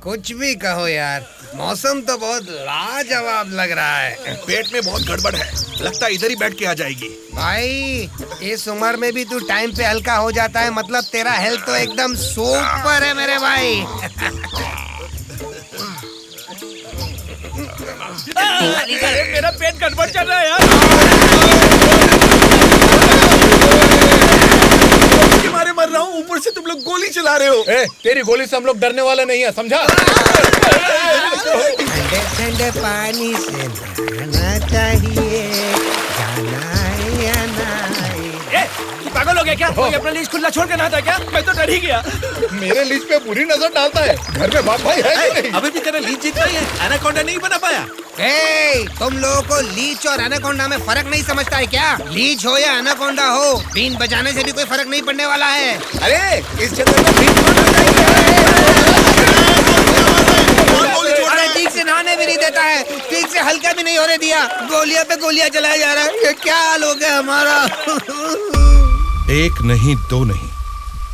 कुछ भी कहो यार, मौसम तो बहुत लाजवाब लग रहा है। पेट में बहुत गड़बड़ है, लगता है इधर ही बैठ के आ जाएगी। भाई, इस उम्र में भी तू टाइम पे हल्का हो जाता है, मतलब तेरा हेल्थ तो एकदम सुपर है मेरे भाई। मेरा पेट गड़बड़ चल रहा है यार। मारे मर रहा हूँ, ऊपर से तुम लोग गोली चला रहे हो। तेरी गोली से हम लोग डरने वाले नहीं है, समझा? ठंडे ठंडे पानी से नहाना चाहिए, जाना है या नहीं। पागल हो गया क्या? कोई अपना लीज खुला छोड़ के नहाता है क्या? मैं तो डर ही गया। मेरे लीज पे बुरी नजर डालता है। घर में बाप भाई है कि नहीं? अभी भी तेरा लीज जीतना ही है, एनाकोंडा नहीं बना पाया। तुम लोगों को लीच और एनाकोंडा में फर्क नहीं समझता है क्या? लीच हो या एनाकोंडा हो, बीन बजाने से भी कोई फर्क नहीं पड़ने वाला है। अरे इस जंगल में बीन ठीक से नहाने भी नहीं देता है, ठीक से हल्का भी नहीं होने दिया, गोलियां पे गोलियां चलाया जा रहा है। ये क्या हाल हो गया हमारा? एक नहीं, दो नहीं,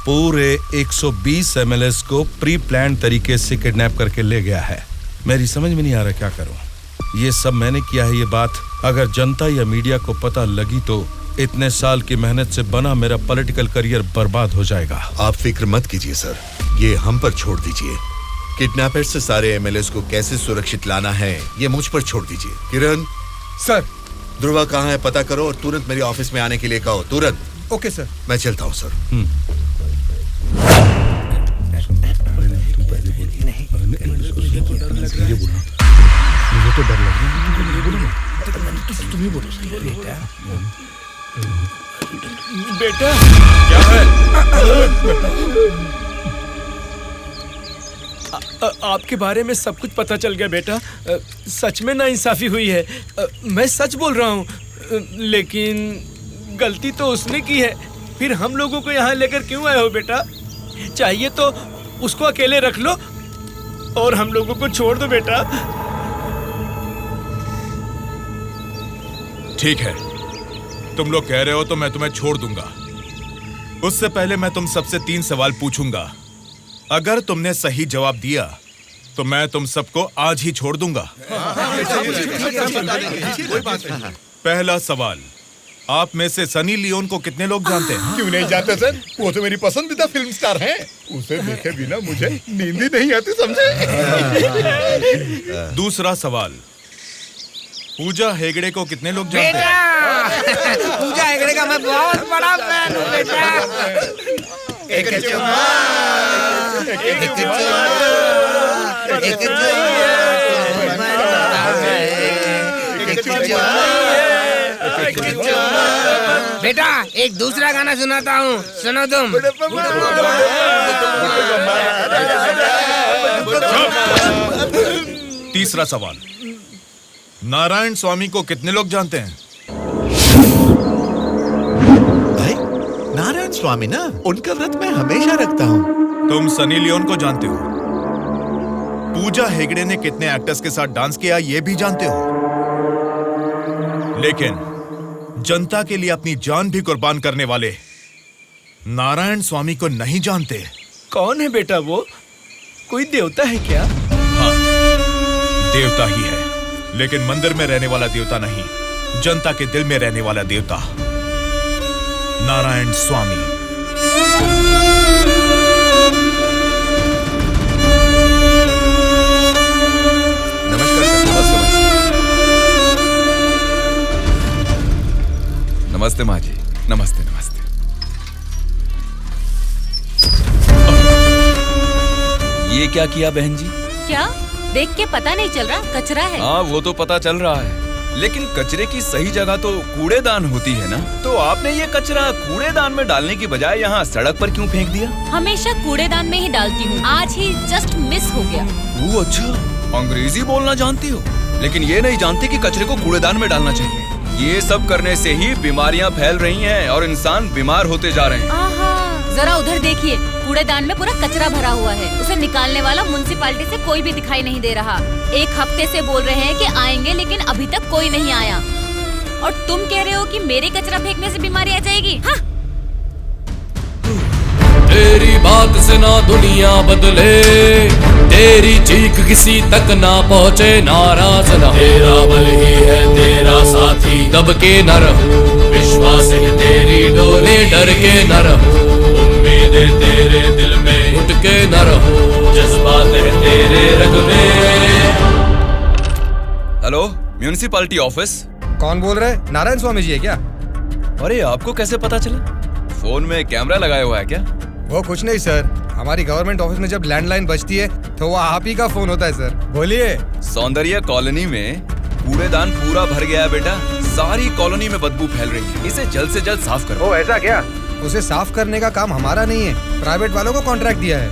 पूरे 120 एमएलएस को प्री प्लान तरीके से किडनैप करके ले गया है। मेरी समझ में नहीं आ रहा क्या करूं। ये सब मैंने किया है। ये बात अगर जनता या मीडिया को पता लगी तो इतने साल की मेहनत से बना मेरा पॉलिटिकल करियर बर्बाद हो जाएगा। आप फिक्र मत कीजिए सर, ये हम पर छोड़ दीजिए। किडनैपर से सारे एमएलएस को कैसे सुरक्षित लाना है ये मुझ पर छोड़ दीजिए। किरण सर, ध्रुवा कहाँ है पता करो और तुरंत मेरे ऑफिस में आने के लिए कहो, तुरंत। Okay sir. मैं चलता हूँ सर। मुझे तो डर लग रहा है। तुम ही बोलो बेटा। क्या है? आपके बारे में सब कुछ पता चल गया बेटा। सच में नाइंसाफी हुई है। मैं सच बोल रहा हूँ, लेकिन गलती तो उसने की है। फिर हम लोगों को यहाँ लेकर क्यों आए हो बेटा? चाहिए तो उसको अकेले रख लो और हम लोगों को छोड़ दो बेटा। ठीक है, तुम लोग कह रहे हो तो मैं तुम्हें छोड़ दूंगा। उससे पहले मैं तुम सबसे 3 सवाल पूछूंगा। अगर तुमने सही जवाब दिया तो मैं तुम सबको आज ही छोड़ दूंगा। पहला सवाल, आप में से सनी लियोन को कितने लोग जानते हैं? क्यों नहीं जानते सर, वो तो मेरी पसंदीदा फिल्म स्टार हैं। उसे देखे बिना मुझे नींद ही नहीं आती, समझे? दूसरा सवाल, पूजा हेगड़े को कितने लोग जानते हैं? पूजा हेगड़े का मैं बहुत बड़ा फैन हूँ बेटा। एक चुम्मा, एक चुम्मा, एक चुम्मा। बेटा एक दूसरा गाना सुनाता हूँ, सुनो तुम। तीसरा सवाल, नारायण स्वामी को कितने लोग जानते हैं? भाई नारायण स्वामी ना, उनका व्रत मैं हमेशा रखता हूँ। तुम सनी लियोन को जानते हो? पूजा हेगड़े ने कितने एक्टर्स के साथ डांस किया ये भी जानते हो? लेकिन जनता के लिए अपनी जान भी कुर्बान करने वाले नारायण स्वामी को नहीं जानते। कौन है बेटा वो? कोई देवता है क्या? हाँ, देवता ही है, लेकिन मंदिर में रहने वाला देवता नहीं, जनता के दिल में रहने वाला देवता, नारायण स्वामी। नमस्कार सर। नमस्ते माँ जी। नमस्ते नमस्ते। ये क्या किया बहन जी? क्या देख के पता नहीं चल रहा? कचरा है। हाँ वो तो पता चल रहा है, लेकिन कचरे की सही जगह तो कूड़ेदान होती है ना। तो आपने ये कचरा कूड़ेदान में डालने की बजाय यहाँ सड़क पर क्यों फेंक दिया? हमेशा कूड़ेदान में ही डालती हूँ, आज ही जस्ट मिस हो गया। वो अच्छा, अंग्रेजी बोलना जानती हो, लेकिन ये नहीं जानती कि कचरे को कूड़ेदान में डालना चाहिए। ये सब करने से ही बीमारियाँ फैल रही हैं और इंसान बीमार होते जा रहे हैं। जरा उधर देखिए, कूड़ेदान में पूरा कचरा भरा हुआ है। उसे निकालने वाला म्युनिसिपैलिटी से कोई भी दिखाई नहीं दे रहा। 1 हफ्ते से बोल रहे हैं कि आएंगे, लेकिन अभी तक कोई नहीं आया। और तुम कह रहे हो कि मेरे कचरा फेंकने से बीमारी आ जाएगी? हाँ? तेरी बात से ना दुनिया बदले, तेरी चीख किसी तक ना पहुँचे, नाराज न तेरा बल ही है तेरा साथी, दब के न रहूं, विश्वास है तेरी डोले, डर के न रहूं, उम्मीदें तेरे दिल में उठ के न रहूं, जज्बात है तेरे रग में। Hello, municipality office. कौन बोल रहा है? नारायण स्वामी जी है क्या? अरे आपको कैसे पता चला? फोन में कैमरा लगाया हुआ है क्या? वो कुछ नहीं सर, हमारी गवर्नमेंट ऑफिस में जब लैंडलाइन बजती है तो वो आप ही का फोन होता है सर। बोलिए। सौंदर्य कॉलोनी में कूड़ेदान पूरा भर गया है बेटा, सारी कॉलोनी में बदबू फैल रही है, इसे जल्द से जल्द साफ करो। ओ ऐसा क्या? उसे साफ करने का काम हमारा नहीं है, प्राइवेट वालों को कॉन्ट्रैक्ट दिया है।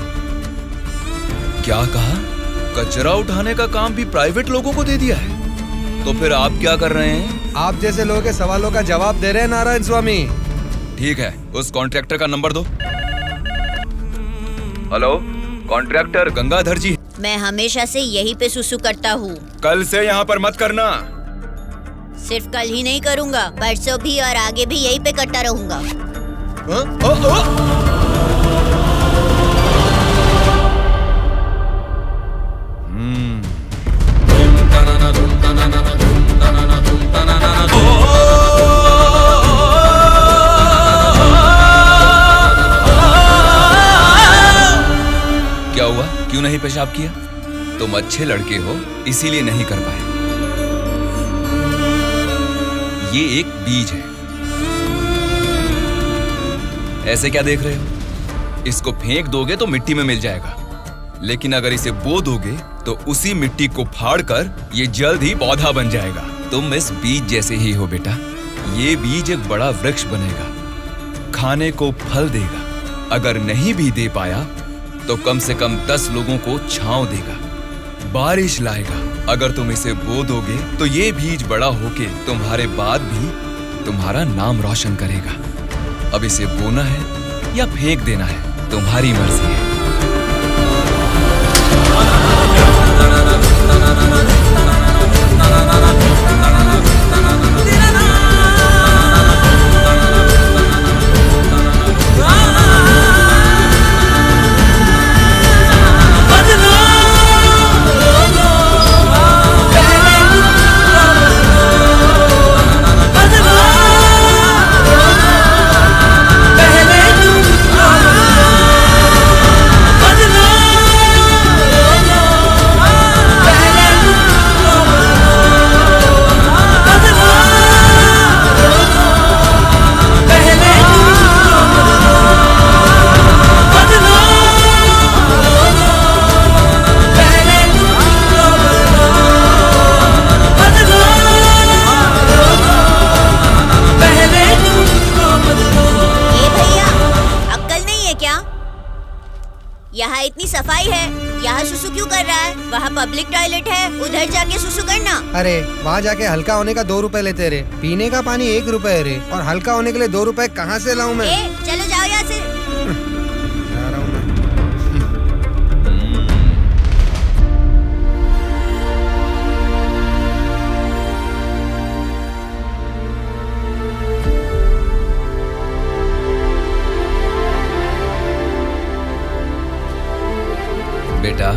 क्या कहा? कचरा उठाने का काम भी प्राइवेट लोगों को दे दिया है? तो फिर आप क्या कर रहे हैं? आप जैसे लोगों के सवालों का जवाब दे रहे हैं नारायण स्वामी। ठीक है, उस कॉन्ट्रैक्टर का नंबर दो। हेलो, कॉन्ट्रैक्टर गंगाधर जी। मैं हमेशा से यहीं पे सुसु करता हूँ। कल से यहाँ पर मत करना। सिर्फ कल ही नहीं करूँगा, परसों भी और आगे भी यहीं पे करता रहूँगा। क्या हुआ? क्यों नहीं पेशाब किया? तुम अच्छे लड़के हो इसीलिए नहीं कर पाए। ये एक बीज है। ऐसे क्या देख रहे हो? इसको फेंक दोगे तो मिट्टी में मिल जाएगा, लेकिन अगर इसे बो दोगे तो उसी मिट्टी को फाड़कर ये जल्द ही पौधा बन जाएगा। तुम इस बीज जैसे ही हो बेटा। ये बीज एक बड़ा वृक्ष बनेगा, खाने को फल देगा, अगर नहीं भी दे पाया तो कम से कम 10 लोगों को छांव देगा, बारिश लाएगा। अगर तुम इसे बो दोगे तो ये बीज बड़ा होके तुम्हारे बाद भी तुम्हारा नाम रोशन करेगा। अब इसे बोना है या फेंक देना है, तुम्हारी मर्जी है। यहाँ इतनी सफाई है, यहाँ सुसु क्यों कर रहा है? वहाँ पब्लिक टॉयलेट है, उधर जाके सुसु करना। अरे वहाँ जाके हल्का होने का 2 रुपए लेते रे, पीने का पानी 1 रुपए रे, और हल्का होने के लिए 2 रुपए कहाँ से लाऊं मैं? चलो जाओ यहाँ से। जा रहा हूँ मैं। बेटा,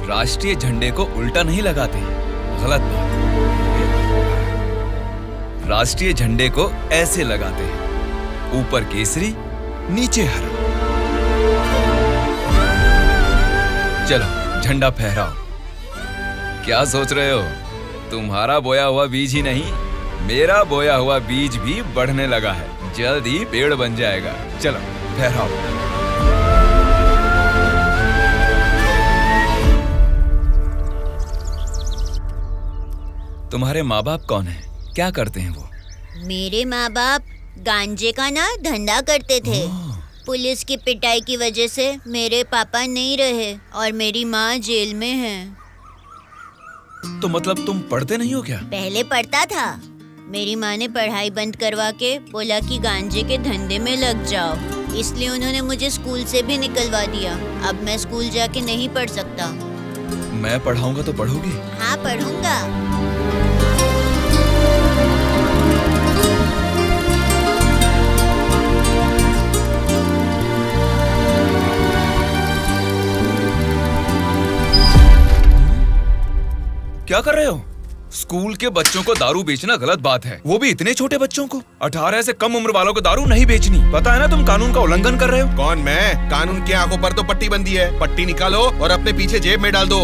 राष्ट्रीय झंडे को उल्टा नहीं लगाते, गलत बात। राष्ट्रीय झंडे को ऐसे लगाते हैं, ऊपर केसरी नीचे हरा। चलो झंडा फहराओ। क्या सोच रहे हो? तुम्हारा बोया हुआ बीज ही नहीं, मेरा बोया हुआ बीज भी बढ़ने लगा है, जल्द ही पेड़ बन जाएगा। चलो फहराओ। तुम्हारे माँ बाप कौन हैं? क्या करते हैं वो? मेरे माँ बाप गांजे का ना धंधा करते थे। पुलिस की पिटाई की वजह से मेरे पापा नहीं रहे और मेरी माँ जेल में है। तो मतलब तुम पढ़ते नहीं हो क्या? पहले पढ़ता था, मेरी माँ ने पढ़ाई बंद करवा के बोला कि गांजे के धंधे में लग जाओ, इसलिए उन्होंने मुझे स्कूल से भी निकलवा दिया। अब मैं स्कूल जाके नहीं पढ़ सकता। मैं पढ़ाऊंगा तो पढ़ोगी? हाँ पढ़ूंगा। क्या कर रहे हो? स्कूल के बच्चों को दारू बेचना गलत बात है, वो भी इतने छोटे बच्चों को। 18 से कम उम्र वालों को दारू नहीं बेचनी। पता है ना तुम कानून का उल्लंघन कर रहे हो। कौन मैं? कानून की आंखों पर तो पट्टी बंदी है, पट्टी निकालो और अपने पीछे जेब में डाल दो।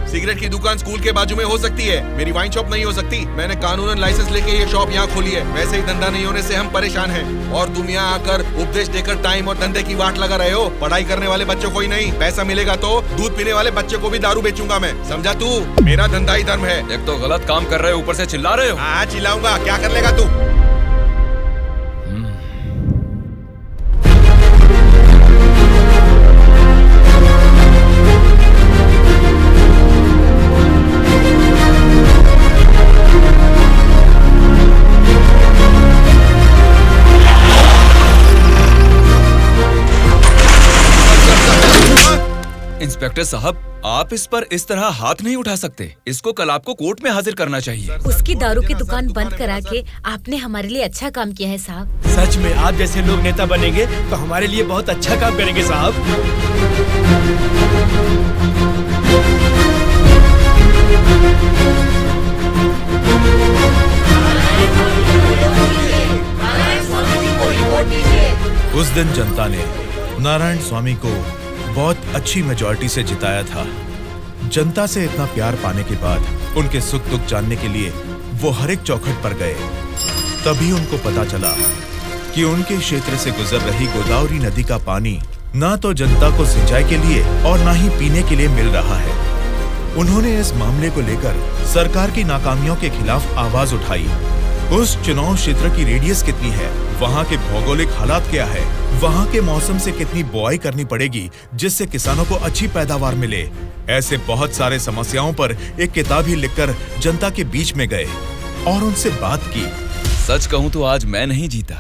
सिगरेट की दुकान स्कूल के बाजू में हो सकती है, मेरी वाइन शॉप नहीं हो सकती। मैंने कानूनन लाइसेंस लेके ये शॉप यहाँ खोली है। वैसे ही धंधा नहीं होने से हम परेशान हैं और तुम यहाँ आकर उपदेश देकर टाइम और धंधे की वाट लगा रहे हो। पढ़ाई करने वाले बच्चों को ही नहीं, पैसा मिलेगा तो दूध पीने वाले बच्चे को भी दारू बेचूंगा मैं, समझा तू? मेरा धंधा ही धर्म है। एक तो गलत काम कर रहे हो, ऊपर से चिल्ला रहे हो। हाँ चिल्लाऊंगा, क्या कर लेगा तू? इंस्पेक्टर साहब, आप इस पर इस तरह हाथ नहीं उठा सकते। इसको कल आपको कोर्ट में हाजिर करना चाहिए। उसकी दारू की दुकान बंद करा के आपने हमारे लिए अच्छा काम किया है साहब। सच में आप जैसे लोग नेता बनेंगे तो हमारे लिए बहुत अच्छा काम करेंगे साहब। उस दिन जनता ने नारायण स्वामी को बहुत अच्छी मेजॉरिटी से जिताया था। जनता से इतना प्यार पाने के बाद उनके सुख दुख जानने के लिए वो हर एक चौखट पर गए। तभी उनको पता चला कि उनके क्षेत्र से गुजर रही गोदावरी नदी का पानी ना तो जनता को सिंचाई के लिए और ना ही पीने के लिए मिल रहा है। उन्होंने इस मामले को लेकर सरकार की नाकामियों के खिलाफ आवाज उठाई। उस चुनाव क्षेत्र की रेडियस कितनी है, वहाँ के भौगोलिक हालात क्या है, वहाँ के मौसम से कितनी बुआई करनी पड़ेगी जिससे किसानों को अच्छी पैदावार मिले, ऐसे बहुत सारे समस्याओं पर एक किताब ही लिखकर जनता के बीच में गए और उनसे बात की। सच कहूँ तो आज मैं नहीं जीता,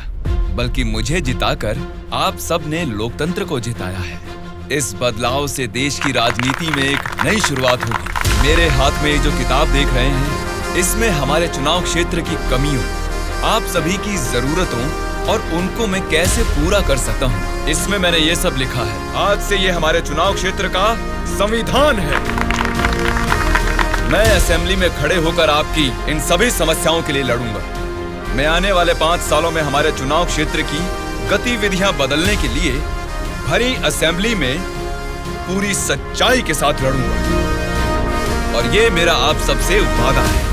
बल्कि मुझे जिताकर आप सब ने लोकतंत्र को जिताया है। इस बदलाव से देश की राजनीति में एक नई शुरुआत होगी। मेरे हाथ में जो किताब देख रहे हैं, इसमें हमारे चुनाव क्षेत्र की कमियों, आप सभी की जरूरतों और उनको मैं कैसे पूरा कर सकता हूँ, इसमें मैंने ये सब लिखा है। आज से ये हमारे चुनाव क्षेत्र का संविधान है। मैं असेंबली में खड़े होकर आपकी इन सभी समस्याओं के लिए लड़ूंगा। मैं आने वाले 5 सालों में हमारे चुनाव क्षेत्र की गतिविधियां बदलने के लिए भरी असेंबली में पूरी सच्चाई के साथ लड़ूंगा और ये मेरा आप सबसे वादा है।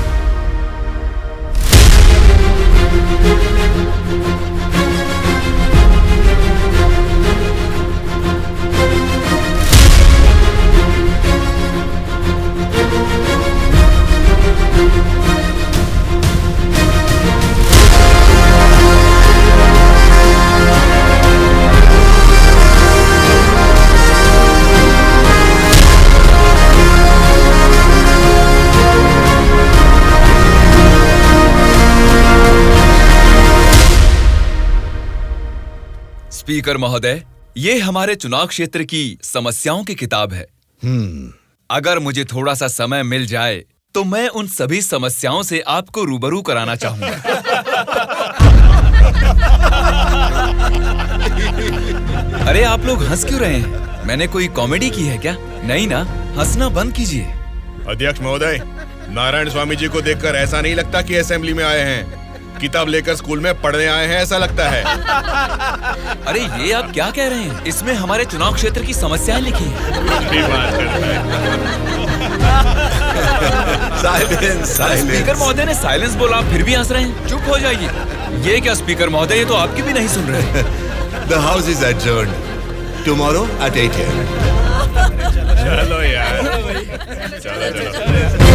स्पीकर महोदय, ये हमारे चुनाव क्षेत्र की समस्याओं की किताब है। अगर मुझे थोड़ा सा समय मिल जाए तो मैं उन सभी समस्याओं से आपको रूबरू कराना चाहूंगा। अरे आप लोग हंस क्यों रहे हैं? मैंने कोई कॉमेडी की है क्या? नहीं ना, हंसना बंद कीजिए। अध्यक्ष महोदय, नारायण स्वामी जी को देखकर ऐसा नहीं लगता कि असेंबली में आए हैं, किताब लेकर स्कूल में पढ़ने आए हैं ऐसा लगता है। अरे ये आप क्या कह रहे हैं? इसमें हमारे चुनाव क्षेत्र की समस्याएं लिखी हैं। स्पीकर महोदय ने साइलेंस बोला, आप फिर भी हंस रहे हैं। चुप हो जाइए। ये क्या स्पीकर महोदय, ये तो आपकी भी नहीं सुन रहे। The house is adjourned. Tomorrow at 8 a.m. चलो यार, चलो।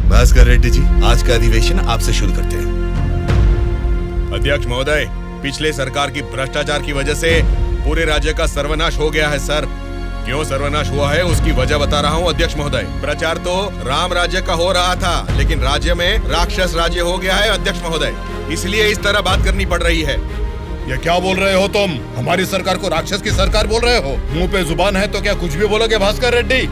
भास्कर रेड्डी जी, आज का अधिवेशन आपसे शुरू करते हैं। अध्यक्ष महोदय, पिछले सरकार की भ्रष्टाचार की वजह से पूरे राज्य का सर्वनाश हो गया है सर। क्यों सर्वनाश हुआ है उसकी वजह बता रहा हूँ अध्यक्ष महोदय। प्रचार तो राम राज्य का हो रहा था, लेकिन राज्य में राक्षस राज्य हो गया है अध्यक्ष महोदय, इसलिए इस तरह बात करनी पड़ रही है। ये क्या बोल रहे हो तुम? हमारी सरकार को राक्षस की सरकार बोल रहे हो? मुंह पे जुबान है तो क्या कुछ भी बोलोगे भास्कर रेड्डी?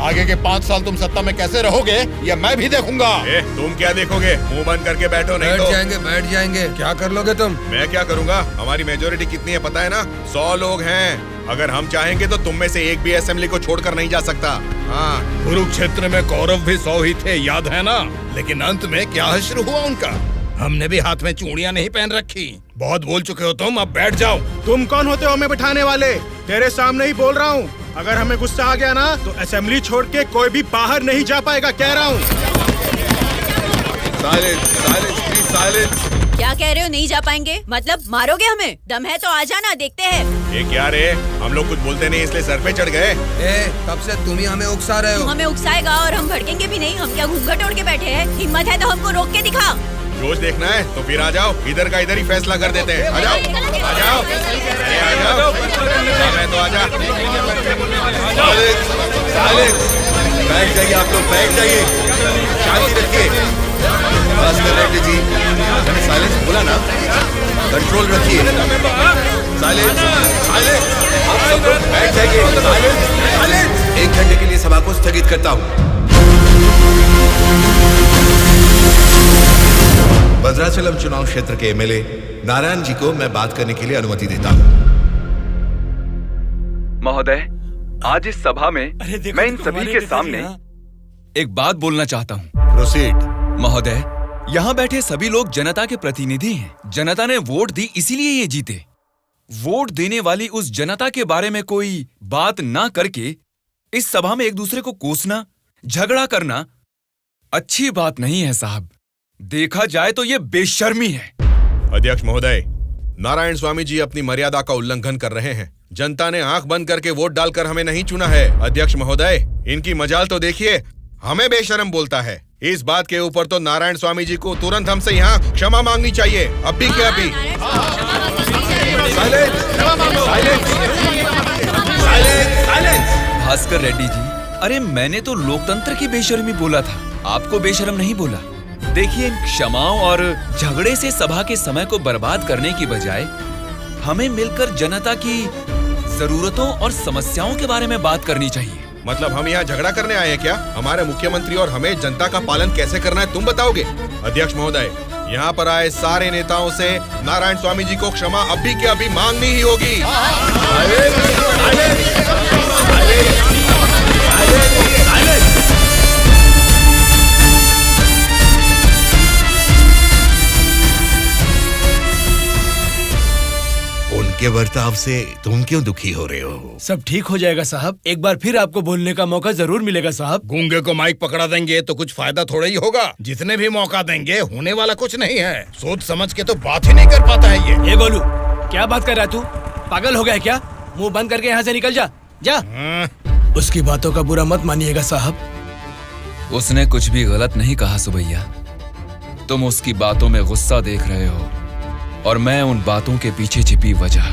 आगे के 5 साल तुम सत्ता में कैसे रहोगे ये मैं भी देखूंगा। तुम क्या देखोगे? मुंह बंद करके बैठो, नहीं तो बैठ जाएंगे। क्या कर लोगे तुम? मैं क्या करूंगा? हमारी मेजोरिटी कितनी है पता है ना? 100 लोग हैं। अगर हम चाहेंगे तो तुम में से एक भी असेंबली को छोड़कर नहीं जा सकता। हाँ, कुरुक्षेत्र में कौरव भी 100 ही थे, याद है ना? लेकिन अंत में क्या हश्र हुआ उनका? हमने भी हाथ में चूड़ियां नहीं पहन रखी। बहुत बोल चुके हो तुम, अब बैठ जाओ। तुम कौन होते हो हमें बिठाने वाले? तेरे सामने ही बोल रहा हूँ, अगर हमें गुस्सा आ गया ना तो असेंबली छोड़ के कोई भी बाहर नहीं जा पाएगा, कह रहा हूँ। क्या कह रहे हो? नहीं जा पाएंगे मतलब मारोगे हमें? दम है तो आ जाना, देखते हैं। ये क्या रे? हम लोग कुछ बोलते नहीं इसलिए सर पे चढ़ गए। तब से तुम ही हमें उकसा रहे हो। हमें उकसाएगा और हम भड़केंगे भी नहीं। हम क्या घूंघट ओढ़ के बैठे हैं? हिम्मत है तो हमको रोक के दिखा। रोज देखना है तो फिर आ जाओ, इधर का इधर ही फैसला कर देते हैं। आ जाओ, आ जाओ, अरे आ जाओ, मैं तो आ जा। बैठ जाइए आप लोग, बैठ जाइए, शांति रखिए। भास्कर रेड्डी जी, मैंने साइलेंस बोला ना, कंट्रोल रखिए। साइलेंस, साइलेंस, आप सब लोग बैठ जाइए। Silence, silence. 1 घंटे के लिए सभा को स्थगित करता हूँ। भद्राचलम चुनाव क्षेत्र के एमएलए नारायण जी को मैं बात करने के लिए अनुमति देता हूँ। महोदय, आज इस सभा में मैं इन सभी के सामने एक बात बोलना चाहता हूँ। प्रोसीड। महोदय, यहाँ बैठे सभी लोग जनता के प्रतिनिधि हैं। जनता ने वोट दी इसीलिए ये जीते। वोट देने वाली उस जनता के बारे में कोई बात ना करके इस सभा में एक दूसरे को कोसना, झगड़ा करना अच्छी बात नहीं है साहब। देखा जाए तो ये बेशर्मी है। अध्यक्ष महोदय, नारायण स्वामी जी अपनी मर्यादा का उल्लंघन कर रहे हैं। जनता ने आंख बंद करके वोट डालकर हमें नहीं चुना है। अध्यक्ष महोदय, इनकी मजाल तो देखिए, हमें बेशर्म बोलता है। इस बात के ऊपर तो नारायण स्वामी जी को तुरंत हमसे यहाँ क्षमा मांगनी चाहिए, अभी के अभी। भास्कर रेड्डी जी, अरे मैंने तो लोकतंत्र की बेशर्मी बोला था, आपको बेशर्म नहीं बोला। देखिए, इन क्षमाओं और झगड़े से सभा के समय को बर्बाद करने की बजाय हमें मिलकर जनता की जरूरतों और समस्याओं के बारे में बात करनी चाहिए। मतलब हम यहाँ झगड़ा करने आए हैं क्या? हमारे मुख्यमंत्री और हमें जनता का पालन कैसे करना है तुम बताओगे? अध्यक्ष महोदय, यहाँ पर आए सारे नेताओं से नारायण स्वामी जी को क्षमा अभी के अभी मांगनी ही होगी। उनके बर्ताव से तुम क्यों दुखी हो रहे हो? सब ठीक हो जाएगा साहब, एक बार फिर आपको बोलने का मौका जरूर मिलेगा साहब। गूंगे को माइक पकड़ा देंगे तो कुछ फायदा थोड़ा ही होगा। जितने भी मौका देंगे होने वाला कुछ नहीं है। सोच समझ के तो बात ही नहीं कर पाता है ये गोलू, क्या बात कर रहा है तू? पागल हो गया क्या? मुंह बंद करके यहाँ से निकल जा, जा। उसकी बातों का बुरा मत मानिएगा साहब। उसने कुछ भी गलत नहीं कहा सुबैया। तुम उसकी बातों में गुस्सा देख रहे हो और मैं उन बातों के पीछे छिपी वजह।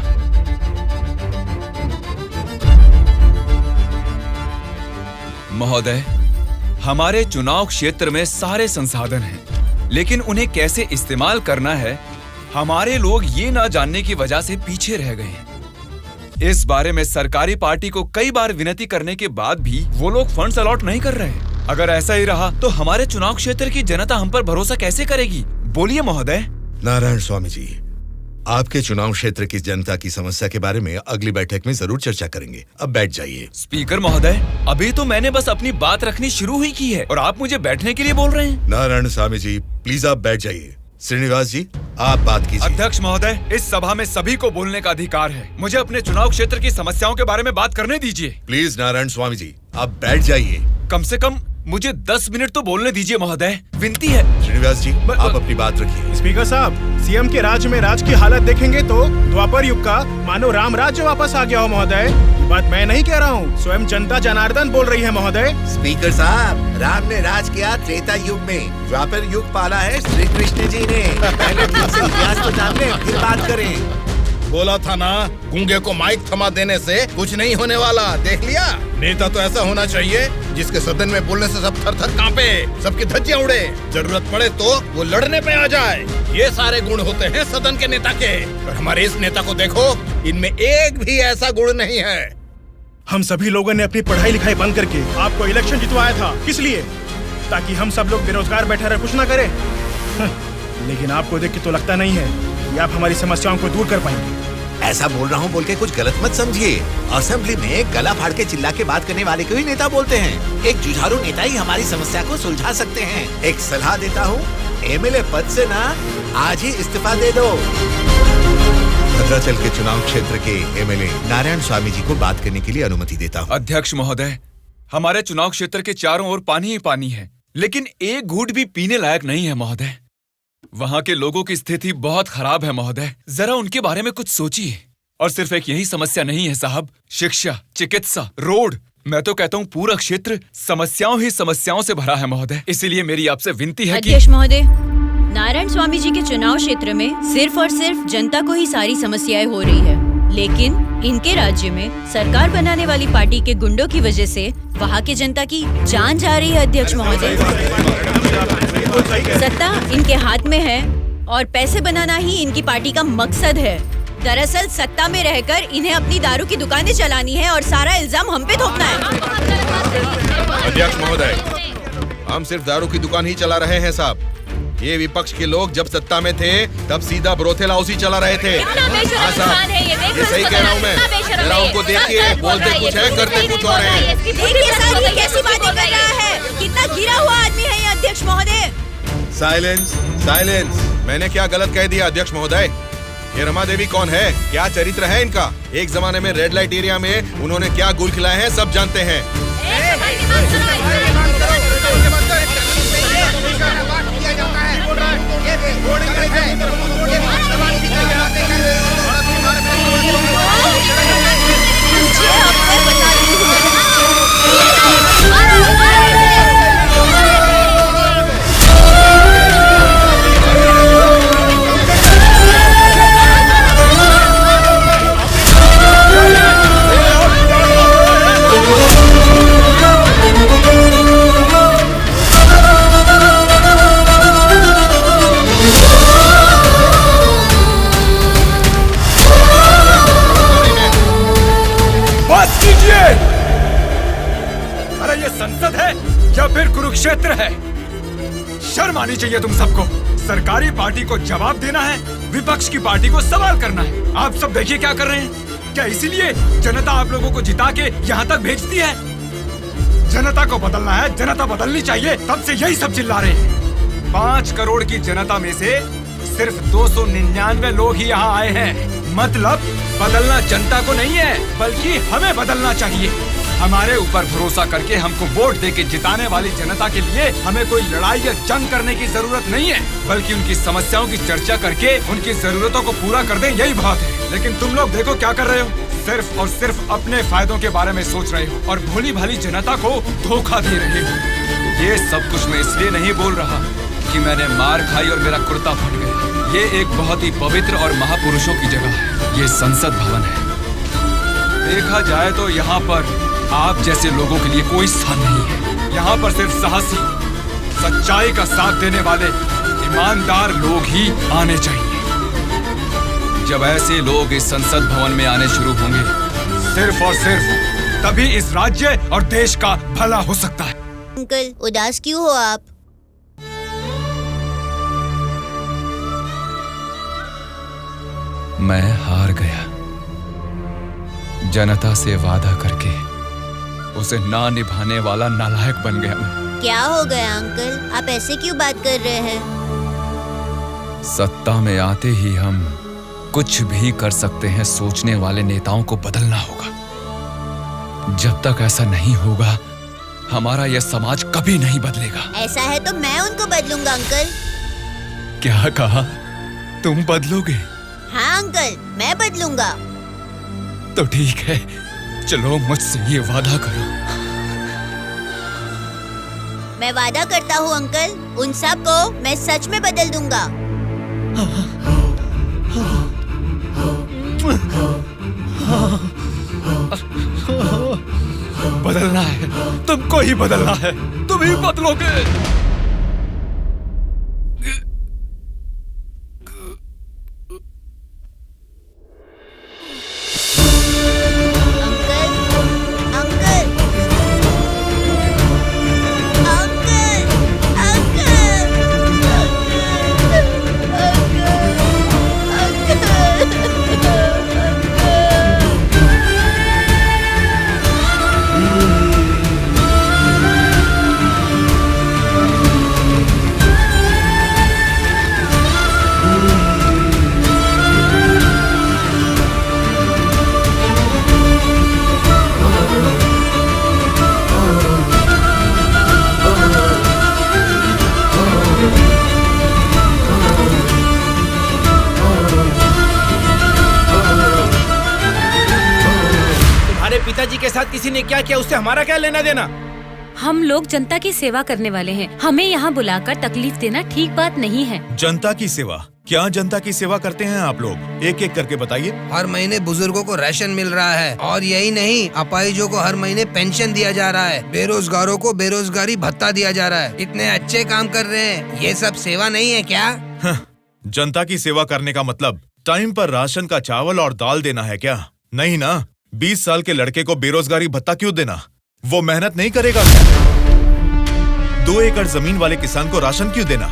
महोदय, हमारे चुनाव क्षेत्र में सारे संसाधन हैं, लेकिन उन्हें कैसे इस्तेमाल करना है हमारे लोग ये ना जानने की वजह से पीछे रह गए हैं। इस बारे में सरकारी पार्टी को कई बार विनती करने के बाद भी वो लोग फंड्स अलॉट नहीं कर रहे हैं। अगर ऐसा ही रहा तो हमारे चुनाव क्षेत्र की जनता हम पर भरोसा कैसे करेगी? बोलिए महोदय। नारायण स्वामी जी, आपके चुनाव क्षेत्र की जनता की समस्या के बारे में अगली बैठक में जरूर चर्चा करेंगे। अब बैठ जाइए। स्पीकर महोदय, अभी तो मैंने बस अपनी बात रखनी शुरू ही की है और आप मुझे बैठने के लिए बोल रहे हैं। नारायण स्वामी जी, प्लीज आप बैठ जाइए। श्रीनिवास जी, आप बात कीजिए। अध्यक्ष महोदय, इस सभा में सभी को बोलने का अधिकार है। मुझे अपने चुनाव क्षेत्र की समस्याओं के बारे में बात करने दीजिए। प्लीज नारायण स्वामी जी, आप बैठ जाइए। कम से कम मुझे 10 मिनट तो बोलने दीजिए महोदय, विनती है। श्रीनिवास जी, आप अपनी बात रखिए। स्पीकर साहब, सीएम के राज्य में राज की हालत देखेंगे तो द्वापर युग का मानो राम राज्य वापस आ गया हो महोदय। ये बात मैं नहीं कह रहा हूँ, स्वयं जनता जनार्दन बोल रही है महोदय। स्पीकर साहब, राम ने राज किया त्रेता युग में, द्वापर युग पाला है श्री कृष्ण जी ने। पहले ठीक से इतिहास को जान ले, फिर बात करें। बोला था ना, गूंगे को माइक थमा देने से कुछ नहीं होने वाला। देख लिया, नेता तो ऐसा होना चाहिए जिसके सदन में बोलने से सब थर-थर कांपे, सबकी धज्जियां उड़े, जरूरत पड़े तो वो लड़ने पे आ जाए। ये सारे गुण होते हैं सदन के नेता के। और हमारे इस नेता को देखो, इनमें एक भी ऐसा गुण नहीं है। हम सभी लोगों ने अपनी पढ़ाई लिखाई बंद करके आपको इलेक्शन जितवाया था। किस लिए? ताकि हम सब लोग बेरोजगार बैठे रहे, कुछ ना करें। लेकिन आपको देख के तो लगता नहीं है कि आप हमारी समस्याओं को दूर कर पाएंगे। ऐसा बोल रहा हूँ बोल के कुछ गलत मत समझिए। असेंबली में गला फाड़ के चिल्ला के बात करने वाले को ही नेता बोलते हैं। एक जुझारू नेता ही हमारी समस्या को सुलझा सकते हैं। एक सलाह देता हूँ, एमएलए पद से ना आज ही इस्तीफा दे दो। भद्राचल के चुनाव क्षेत्र के एमएलए नारायण स्वामी जी को बात करने के लिए अनुमति देता हूँ। अध्यक्ष महोदय, हमारे चुनाव क्षेत्र के चारों ओर पानी ही पानी है, लेकिन एक घूंट भी पीने लायक नहीं है महोदय। वहाँ के लोगों की स्थिति बहुत खराब है महोदय, जरा उनके बारे में कुछ सोचिए। और सिर्फ एक यही समस्या नहीं है साहब, शिक्षा, चिकित्सा, रोड, मैं तो कहता हूँ पूरा क्षेत्र समस्याओं ही समस्याओं से भरा है महोदय। इसीलिए मेरी आपसे विनती है कि अध्यक्ष महोदय, नारायण स्वामी जी के चुनाव क्षेत्र में सिर्फ और सिर्फ जनता को ही सारी समस्याएं हो रही है, लेकिन इनके राज्य में सरकार बनाने वाली पार्टी के गुंडों की वजह से वहाँ के जनता की जान जा रही है। अध्यक्ष महोदय, सत्ता इनके हाथ में है और पैसे बनाना ही इनकी पार्टी का मकसद है। दरअसल सत्ता में रहकर इन्हें अपनी दारू की दुकानें चलानी है और सारा इल्जाम हम पे थोपना है। अध्यक्ष महोदय, हम सिर्फ दारू की दुकान ही चला रहे हैं साहब। ये विपक्ष के लोग जब सत्ता में थे तब सीधा ब्रोथेल हाउस ही चला रहे थे। हाँ साहब, ये सही कह रहा हूँ मैं। जरा उनको देखिए, बोलते कुछ है, करते कुछ और है। देखिए सर, ये कैसी बातें कर रहा है, कितना गिरा हुआ आदमी है ये अध्यक्ष महोदय। Silence, silence. मैंने क्या गलत कह दिया अध्यक्ष महोदय? ये रमा देवी कौन है, क्या चरित्र है इनका? एक जमाने में रेड लाइट एरिया में उन्होंने क्या गुल खिलाए हैं सब जानते हैं। अरे ये संसद है या फिर कुरुक्षेत्र है? शर्म आनी चाहिए तुम सबको। सरकारी पार्टी को जवाब देना है, विपक्ष की पार्टी को सवाल करना है। आप सब देखिए क्या कर रहे हैं। क्या इसीलिए जनता आप लोगों को जिता के यहाँ तक भेजती है? जनता को बदलना है, जनता बदलनी चाहिए, तब से यही सब चिल्ला रहे हैं। 5 करोड़ की जनता में से सिर्फ 299 लोग ही यहाँ आए हैं। मतलब बदलना जनता को नहीं है, बल्कि हमें बदलना चाहिए। हमारे ऊपर भरोसा करके हमको वोट देके जिताने वाली जनता के लिए हमें कोई लड़ाई या जंग करने की जरूरत नहीं है, बल्कि उनकी समस्याओं की चर्चा करके उनकी जरूरतों को पूरा कर दें, यही बहुत है। लेकिन तुम लोग देखो क्या कर रहे हो, सिर्फ और सिर्फ अपने फायदों के बारे में सोच रहे हो और भोली भाली जनता को धोखा दे रहे हो। ये सब कुछ मैं इसलिए नहीं बोल रहा कि मैंने मार खाई और मेरा कुर्ता फट गया। ये एक बहुत ही पवित्र और महापुरुषों की जगह है, ये संसद भवन है। देखा जाए तो यहाँ पर आप जैसे लोगों के लिए कोई स्थान नहीं है। यहाँ पर सिर्फ साहसी, सच्चाई का साथ देने वाले ईमानदार लोग ही आने चाहिए। जब ऐसे लोग इस संसद भवन में आने शुरू होंगे, सिर्फ और सिर्फ तभी इस राज्य और देश का भला हो सकता है। अंकल, उदास क्यों हो आप? मैं हार गया। जनता से वादा करके उसे ना निभाने वाला नालायक बन गया मैं। क्या हो गया अंकल, आप ऐसे क्यों बात कर रहे हैं? सत्ता में आते ही हम कुछ भी कर सकते हैं सोचने वाले नेताओं को बदलना होगा। जब तक ऐसा नहीं होगा, हमारा यह समाज कभी नहीं बदलेगा। ऐसा है तो मैं उनको बदलूंगा अंकल। क्या कहा? तुम बदलोगे? हाँ अंकल, मैं बदलूंगा। तो ठीक है, चलो मुझसे ये वादा करो। मैं वादा करता हूँ अंकल, उन सब को मैं सच में बदल दूंगा। बदलना है, तुमको ही बदलना है, तुम ही बदलोगे। के साथ किसी ने क्या किया उससे हमारा क्या लेना देना? हम लोग जनता की सेवा करने वाले हैं, हमें यहाँ बुलाकर तकलीफ देना ठीक बात नहीं है। जनता की सेवा? क्या जनता की सेवा करते हैं आप लोग? एक एक करके बताइए। हर महीने बुजुर्गों को राशन मिल रहा है, और यही नहीं, अपाहिजों को हर महीने पेंशन दिया जा रहा है, बेरोजगारों को बेरोजगारी भत्ता दिया जा रहा है। इतने अच्छे काम कर रहे हैं, ये सब सेवा नहीं है क्या? जनता की सेवा करने का मतलब टाइम पर राशन का चावल और दाल देना है क्या? नहीं ना। 20 साल के लड़के को बेरोजगारी भत्ता क्यों देना? वो मेहनत नहीं करेगा क्या? 2 एकड़ जमीन वाले किसान को राशन क्यों देना?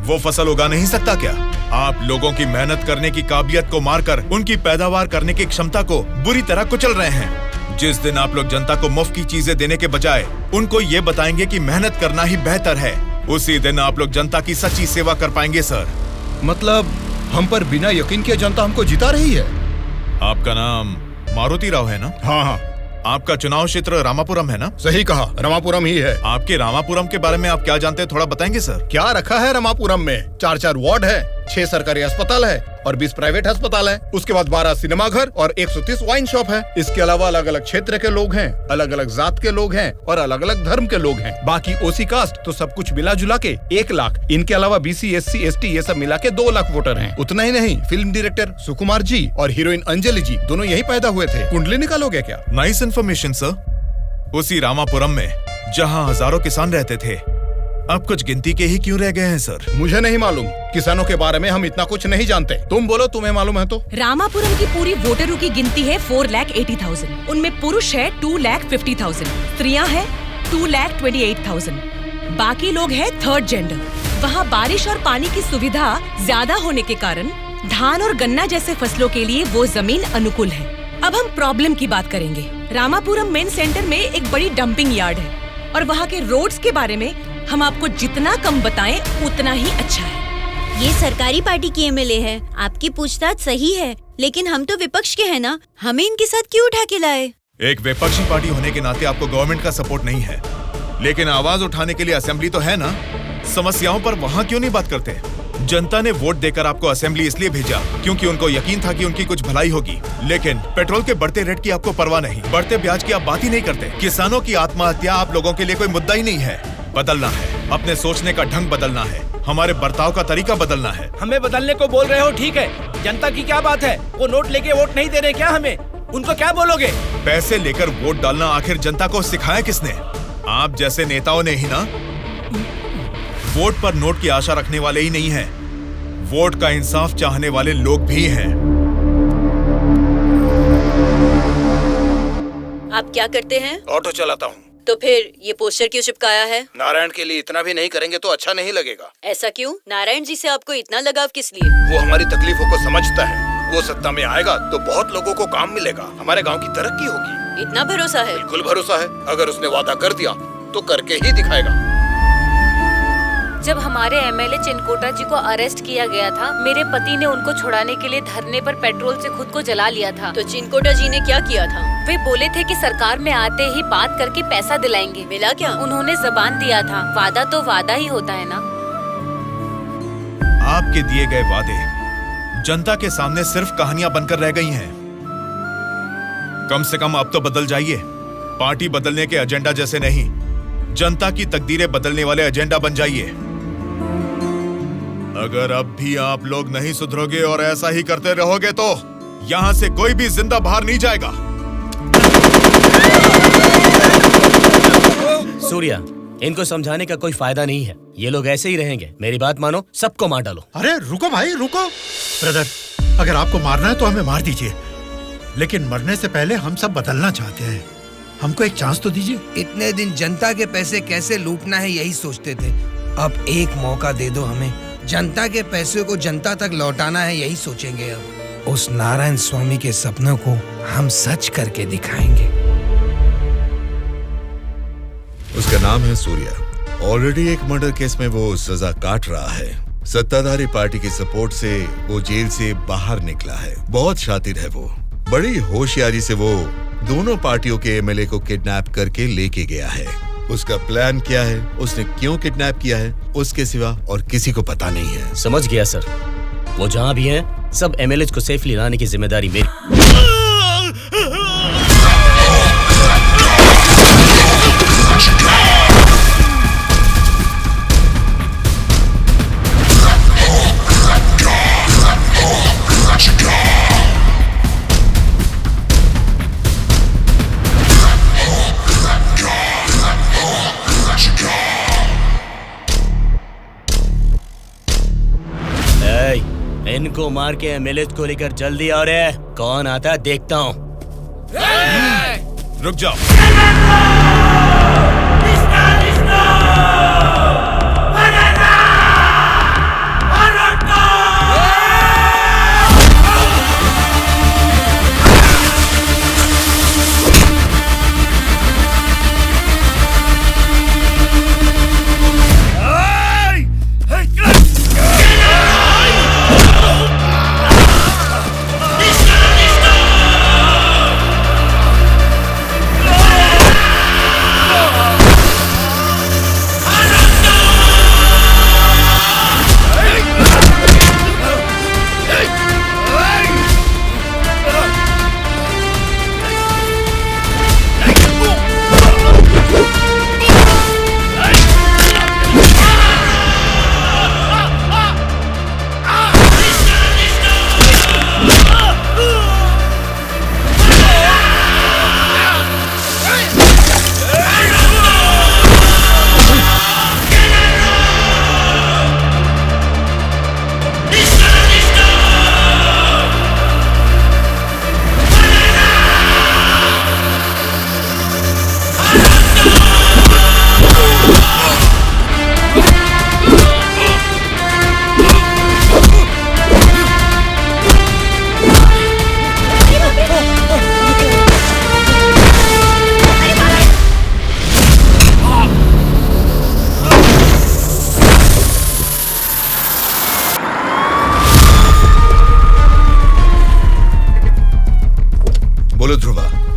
वो फसल उगा नहीं सकता क्या? आप लोगों की मेहनत करने की काबिलियत को मारकर उनकी पैदावार करने की क्षमता को बुरी तरह कुचल रहे हैं। जिस दिन आप लोग जनता को मुफ्त की चीजें देने के बजाय उनको ये बताएंगे कि मेहनत करना ही बेहतर है, उसी दिन आप लोग जनता की सच्ची सेवा कर पाएंगे सर। मतलब हम पर बिना यकीन के जनता हमको जिता रही है। आपका नाम मारुति राव है ना? हाँ। आपका चुनाव क्षेत्र रामापुरम है ना? सही कहा, रामापुरम ही है। आपके रामापुरम के बारे में आप क्या जानते हैं, थोड़ा बताएंगे सर? क्या रखा है रामापुरम में? 4 वार्ड है, 6 सरकारी अस्पताल है और 20 प्राइवेट अस्पताल है। उसके बाद 12 सिनेमा घर और 130 वाइन शॉप है। इसके अलावा अलग अलग क्षेत्र के लोग हैं, अलग अलग जात के लोग हैं और अलग अलग धर्म के लोग हैं। बाकी ओसी कास्ट तो सब कुछ मिला जुला के 1 लाख। इनके अलावा BC SC ST ये सब मिला के 2 लाख वोटर हैं। उतना ही नहीं, फिल्म डायरेक्टर सुकुमार जी और हीरोइन अंजलि जी दोनों यही पैदा हुए थे। कुंडली निकालोगे क्या? Nice information sir. उसी रामापुरम में जहाँ हजारों किसान रहते थे, अब कुछ गिनती के ही क्यों रह गए हैं सर? मुझे नहीं मालूम, किसानों के बारे में हम इतना कुछ नहीं जानते। तुम बोलो, तुम्हें मालूम है तो? रामापुरम की पूरी वोटरों की गिनती है 4,80,000। उनमें पुरुष है 2,50,000, स्त्रियां हैं 2,28,000। बाकी लोग हैं 3rd जेंडर। वहाँ बारिश और पानी की सुविधा ज्यादा होने के कारण धान और गन्ना जैसे फसलों के लिए वो जमीन अनुकूल है। अब हम प्रॉब्लम की बात करेंगे। रामापुरम मेन सेंटर में एक बड़ी डंपिंग यार्ड है और वहाँ के रोड्स के बारे में हम आपको जितना कम बताएं उतना ही अच्छा है। ये सरकारी पार्टी की MLA है, आपकी पूछताछ सही है, लेकिन हम तो विपक्ष के हैं ना, हमें इनके साथ क्यों उठा के लाए? एक विपक्षी पार्टी होने के नाते आपको गवर्नमेंट का सपोर्ट नहीं है, लेकिन आवाज उठाने के लिए असेंबली तो है ना। समस्याओं पर वहाँ क्यों नहीं बात करते? जनता ने वोट देकर आपको असेंबली इसलिए भेजा क्योंकि उनको यकीन था कि उनकी कुछ भलाई होगी, लेकिन पेट्रोल के बढ़ते रेट की आपको परवाह नहीं, बढ़ते ब्याज की आप बात ही नहीं करते। किसानों की आत्महत्या आप लोगों के लिए कोई मुद्दा ही नहीं है। बदलना है, अपने सोचने का ढंग बदलना है, हमारे बर्ताव का तरीका बदलना है। हमें बदलने को बोल रहे हो, ठीक है, जनता की क्या बात है? वो नोट लेके वोट नहीं दे रहे क्या हमें? उनको क्या बोलोगे? पैसे लेकर वोट डालना आखिर जनता को सिखाया किसने? आप जैसे नेताओं ने ही ना। वोट पर नोट की आशा रखने वाले ही नहीं हैं, वोट का इंसाफ चाहने वाले लोग भी हैं। आप क्या करते हैं? ऑटो चलाता हूँ। तो फिर ये पोस्टर क्यों चिपकाया है? नारायण के लिए इतना भी नहीं करेंगे तो अच्छा नहीं लगेगा। ऐसा क्यों? नारायण जी से आपको इतना लगाव किस लिए? वो हमारी तकलीफों को समझता है। वो सत्ता में आएगा तो बहुत लोगों को काम मिलेगा, हमारे गांव की तरक्की होगी। इतना भरोसा है? बिल्कुल भरोसा है। अगर उसने वादा कर दिया तो करके ही दिखाएगा। जब हमारे MLA चिनकोटा जी को अरेस्ट किया गया था, मेरे पति ने उनको छुड़ाने के लिए धरने पर पेट्रोल से खुद को जला लिया था। तो चिनकोटा जी ने क्या किया था? वे बोले थे कि सरकार में आते ही बात करके पैसा दिलाएंगे। मिला क्या? उन्होंने जबान दिया था, वादा तो वादा ही होता है ना। आपके दिए गए वादे जनता के सामने सिर्फ कहानियां बनकर रह गई हैं। कम से कम अब तो बदल जाइए। पार्टी बदलने के एजेंडा जैसे नहीं, जनता की तकदीरें बदलने वाले एजेंडा बन जाइए। अगर अब भी आप लोग नहीं सुधरोगे और ऐसा ही करते रहोगे तो यहाँ से कोई भी जिंदा बाहर नहीं जाएगा। सूर्या, इनको समझाने का कोई फायदा नहीं है, ये लोग ऐसे ही रहेंगे। मेरी बात मानो, सबको मार डालो। अरे रुको भाई, रुको। ब्रदर, अगर आपको मारना है तो हमें मार दीजिए, लेकिन मरने से पहले हम सब बदलना चाहते हैं। हमको एक चांस तो दीजिए। इतने दिन जनता के पैसे कैसे लूटना है यही सोचते थे, अब एक मौका दे दो हमें। जनता के पैसे को जनता तक लौटाना है यही सोचेंगे। अब उस नारायण स्वामी के सपनों को हम सच करके दिखाएंगे। उसका नाम है सूर्या। ऑलरेडी एक मर्डर केस में वो सजा काट रहा है। सत्ताधारी पार्टी की सपोर्ट से वो जेल से बाहर निकला है। बहुत शातिर है वो। बड़ी होशियारी से वो दोनों पार्टियों के MLA को किडनैप करके लेके गया है। उसका प्लान क्या है, उसने क्यों किडनैप किया है, उसके सिवा और किसी को पता नहीं है। समझ गया सर। वो जहाँ भी हैं, सब MLAs को सेफली लाने की जिम्मेदारी मेरी। इनको मार के एमएलए को लेकर जल्दी आ रहे हैं। कौन आता है देखता हूँ। रुक जाओ।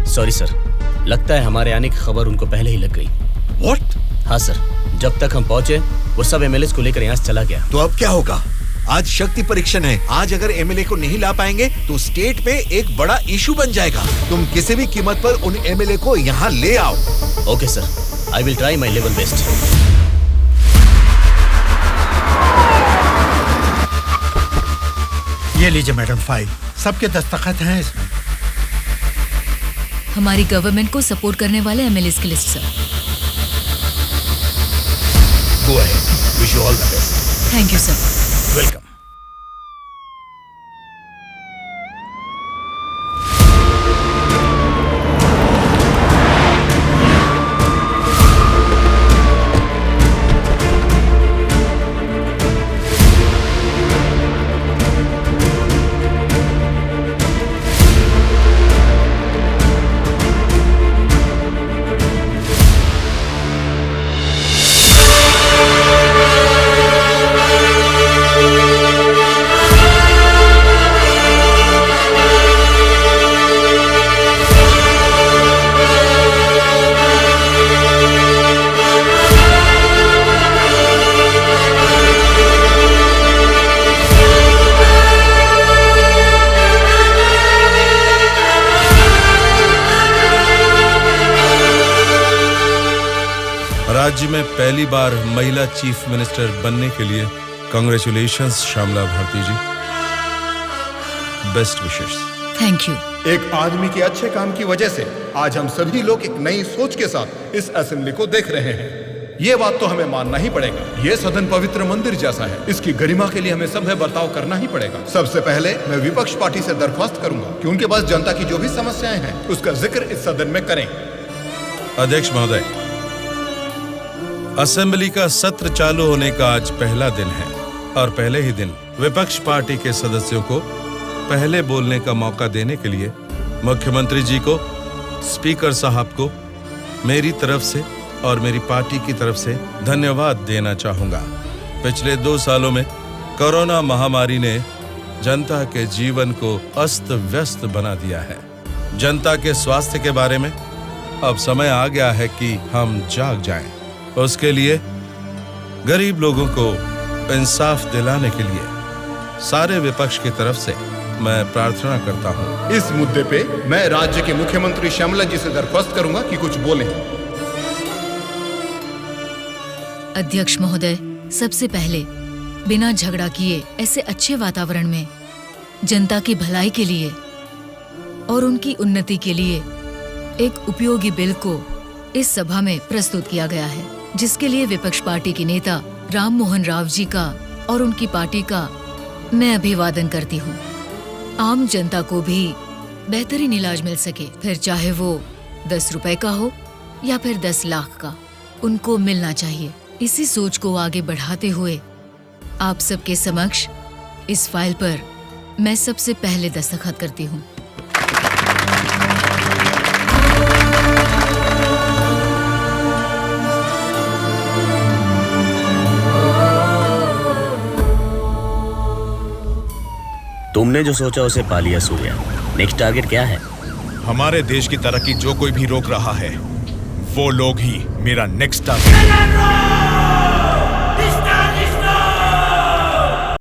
सॉरी सर, लगता है हमारे आने की खबर उनको पहले ही लग गई। What? हाँ सर, जब तक हम पहुंचे वो सब एमएलए को लेकर यहाँ से चला गया। तो अब क्या होगा? आज शक्ति परीक्षण है। आज अगर एमएलए को नहीं ला पाएंगे तो स्टेट पे एक बड़ा इशू बन जाएगा। तुम किसी भी कीमत पर उन एमएलए को यहाँ ले आओ। Okay sir, I will try my level best. ये लीजिए मैडम फाइल, सबके दस्तखत हैं इसमें। हमारी गवर्नमेंट को सपोर्ट करने वाले एमएलए की list sir. Go ahead. Wish you all the best. Thank you sir. Welcome. राज्य में पहली बार महिला चीफ मिनिस्टर बनने के लिए congratulations Shyamala Bharati ji. Best wishes. Thank you. एक आदमी के अच्छे काम की वजह से आज हम सभी लोग एक नई सोच के साथ इस असेंबली को देख रहे हैं। ये बात तो हमें मानना ही पड़ेगा। ये सदन पवित्र मंदिर जैसा है। इसकी गरिमा के लिए हमें सभ्य बर्ताव करना ही पड़ेगा। सबसे पहले मैं विपक्ष पार्टी से दरख्वास्त करूंगा कि उनके पास जनता की जो भी समस्याएं हैं उसका जिक्र इस सदन में करें। अध्यक्ष महोदय, असेंबली का सत्र चालू होने का आज पहला दिन है और पहले ही दिन विपक्ष पार्टी के सदस्यों को पहले बोलने का मौका देने के लिए मुख्यमंत्री जी को, स्पीकर साहब को मेरी तरफ से और मेरी पार्टी की तरफ से धन्यवाद देना चाहूंगा। पिछले 2 सालों में कोरोना महामारी ने जनता के जीवन को अस्त व्यस्त बना दिया है। जनता के स्वास्थ्य के बारे में अब समय आ गया है कि हम जाग जाएं। उसके लिए गरीब लोगों को इंसाफ दिलाने के लिए सारे विपक्ष की तरफ से मैं प्रार्थना करता हूं। इस मुद्दे पे मैं राज्य के मुख्यमंत्री श्यामला जी से दरख्वास्त करूंगा कि कुछ बोलें। अध्यक्ष महोदय, सबसे पहले बिना झगड़ा किए ऐसे अच्छे वातावरण में जनता की भलाई के लिए और उनकी उन्नति के लिए एक उपयोगी बिल को इस सभा में प्रस्तुत किया गया है, जिसके लिए विपक्ष पार्टी के नेता राम मोहन राव जी का और उनकी पार्टी का मैं अभिवादन करती हूँ। आम जनता को भी बेहतरीन इलाज मिल सके, फिर चाहे वो 10 रुपए का हो या फिर 10 लाख का, उनको मिलना चाहिए। इसी सोच को आगे बढ़ाते हुए आप सबके समक्ष इस फाइल पर मैं सबसे पहले दस्तखत करती हूँ। तुमने जो सोचा उसे पा लिया सूर्या। नेक्स्ट टारगेट क्या है? हमारे देश की तरक्की जो कोई भी रोक रहा है वो लोग ही मेरा नेक्स्ट टारगेट।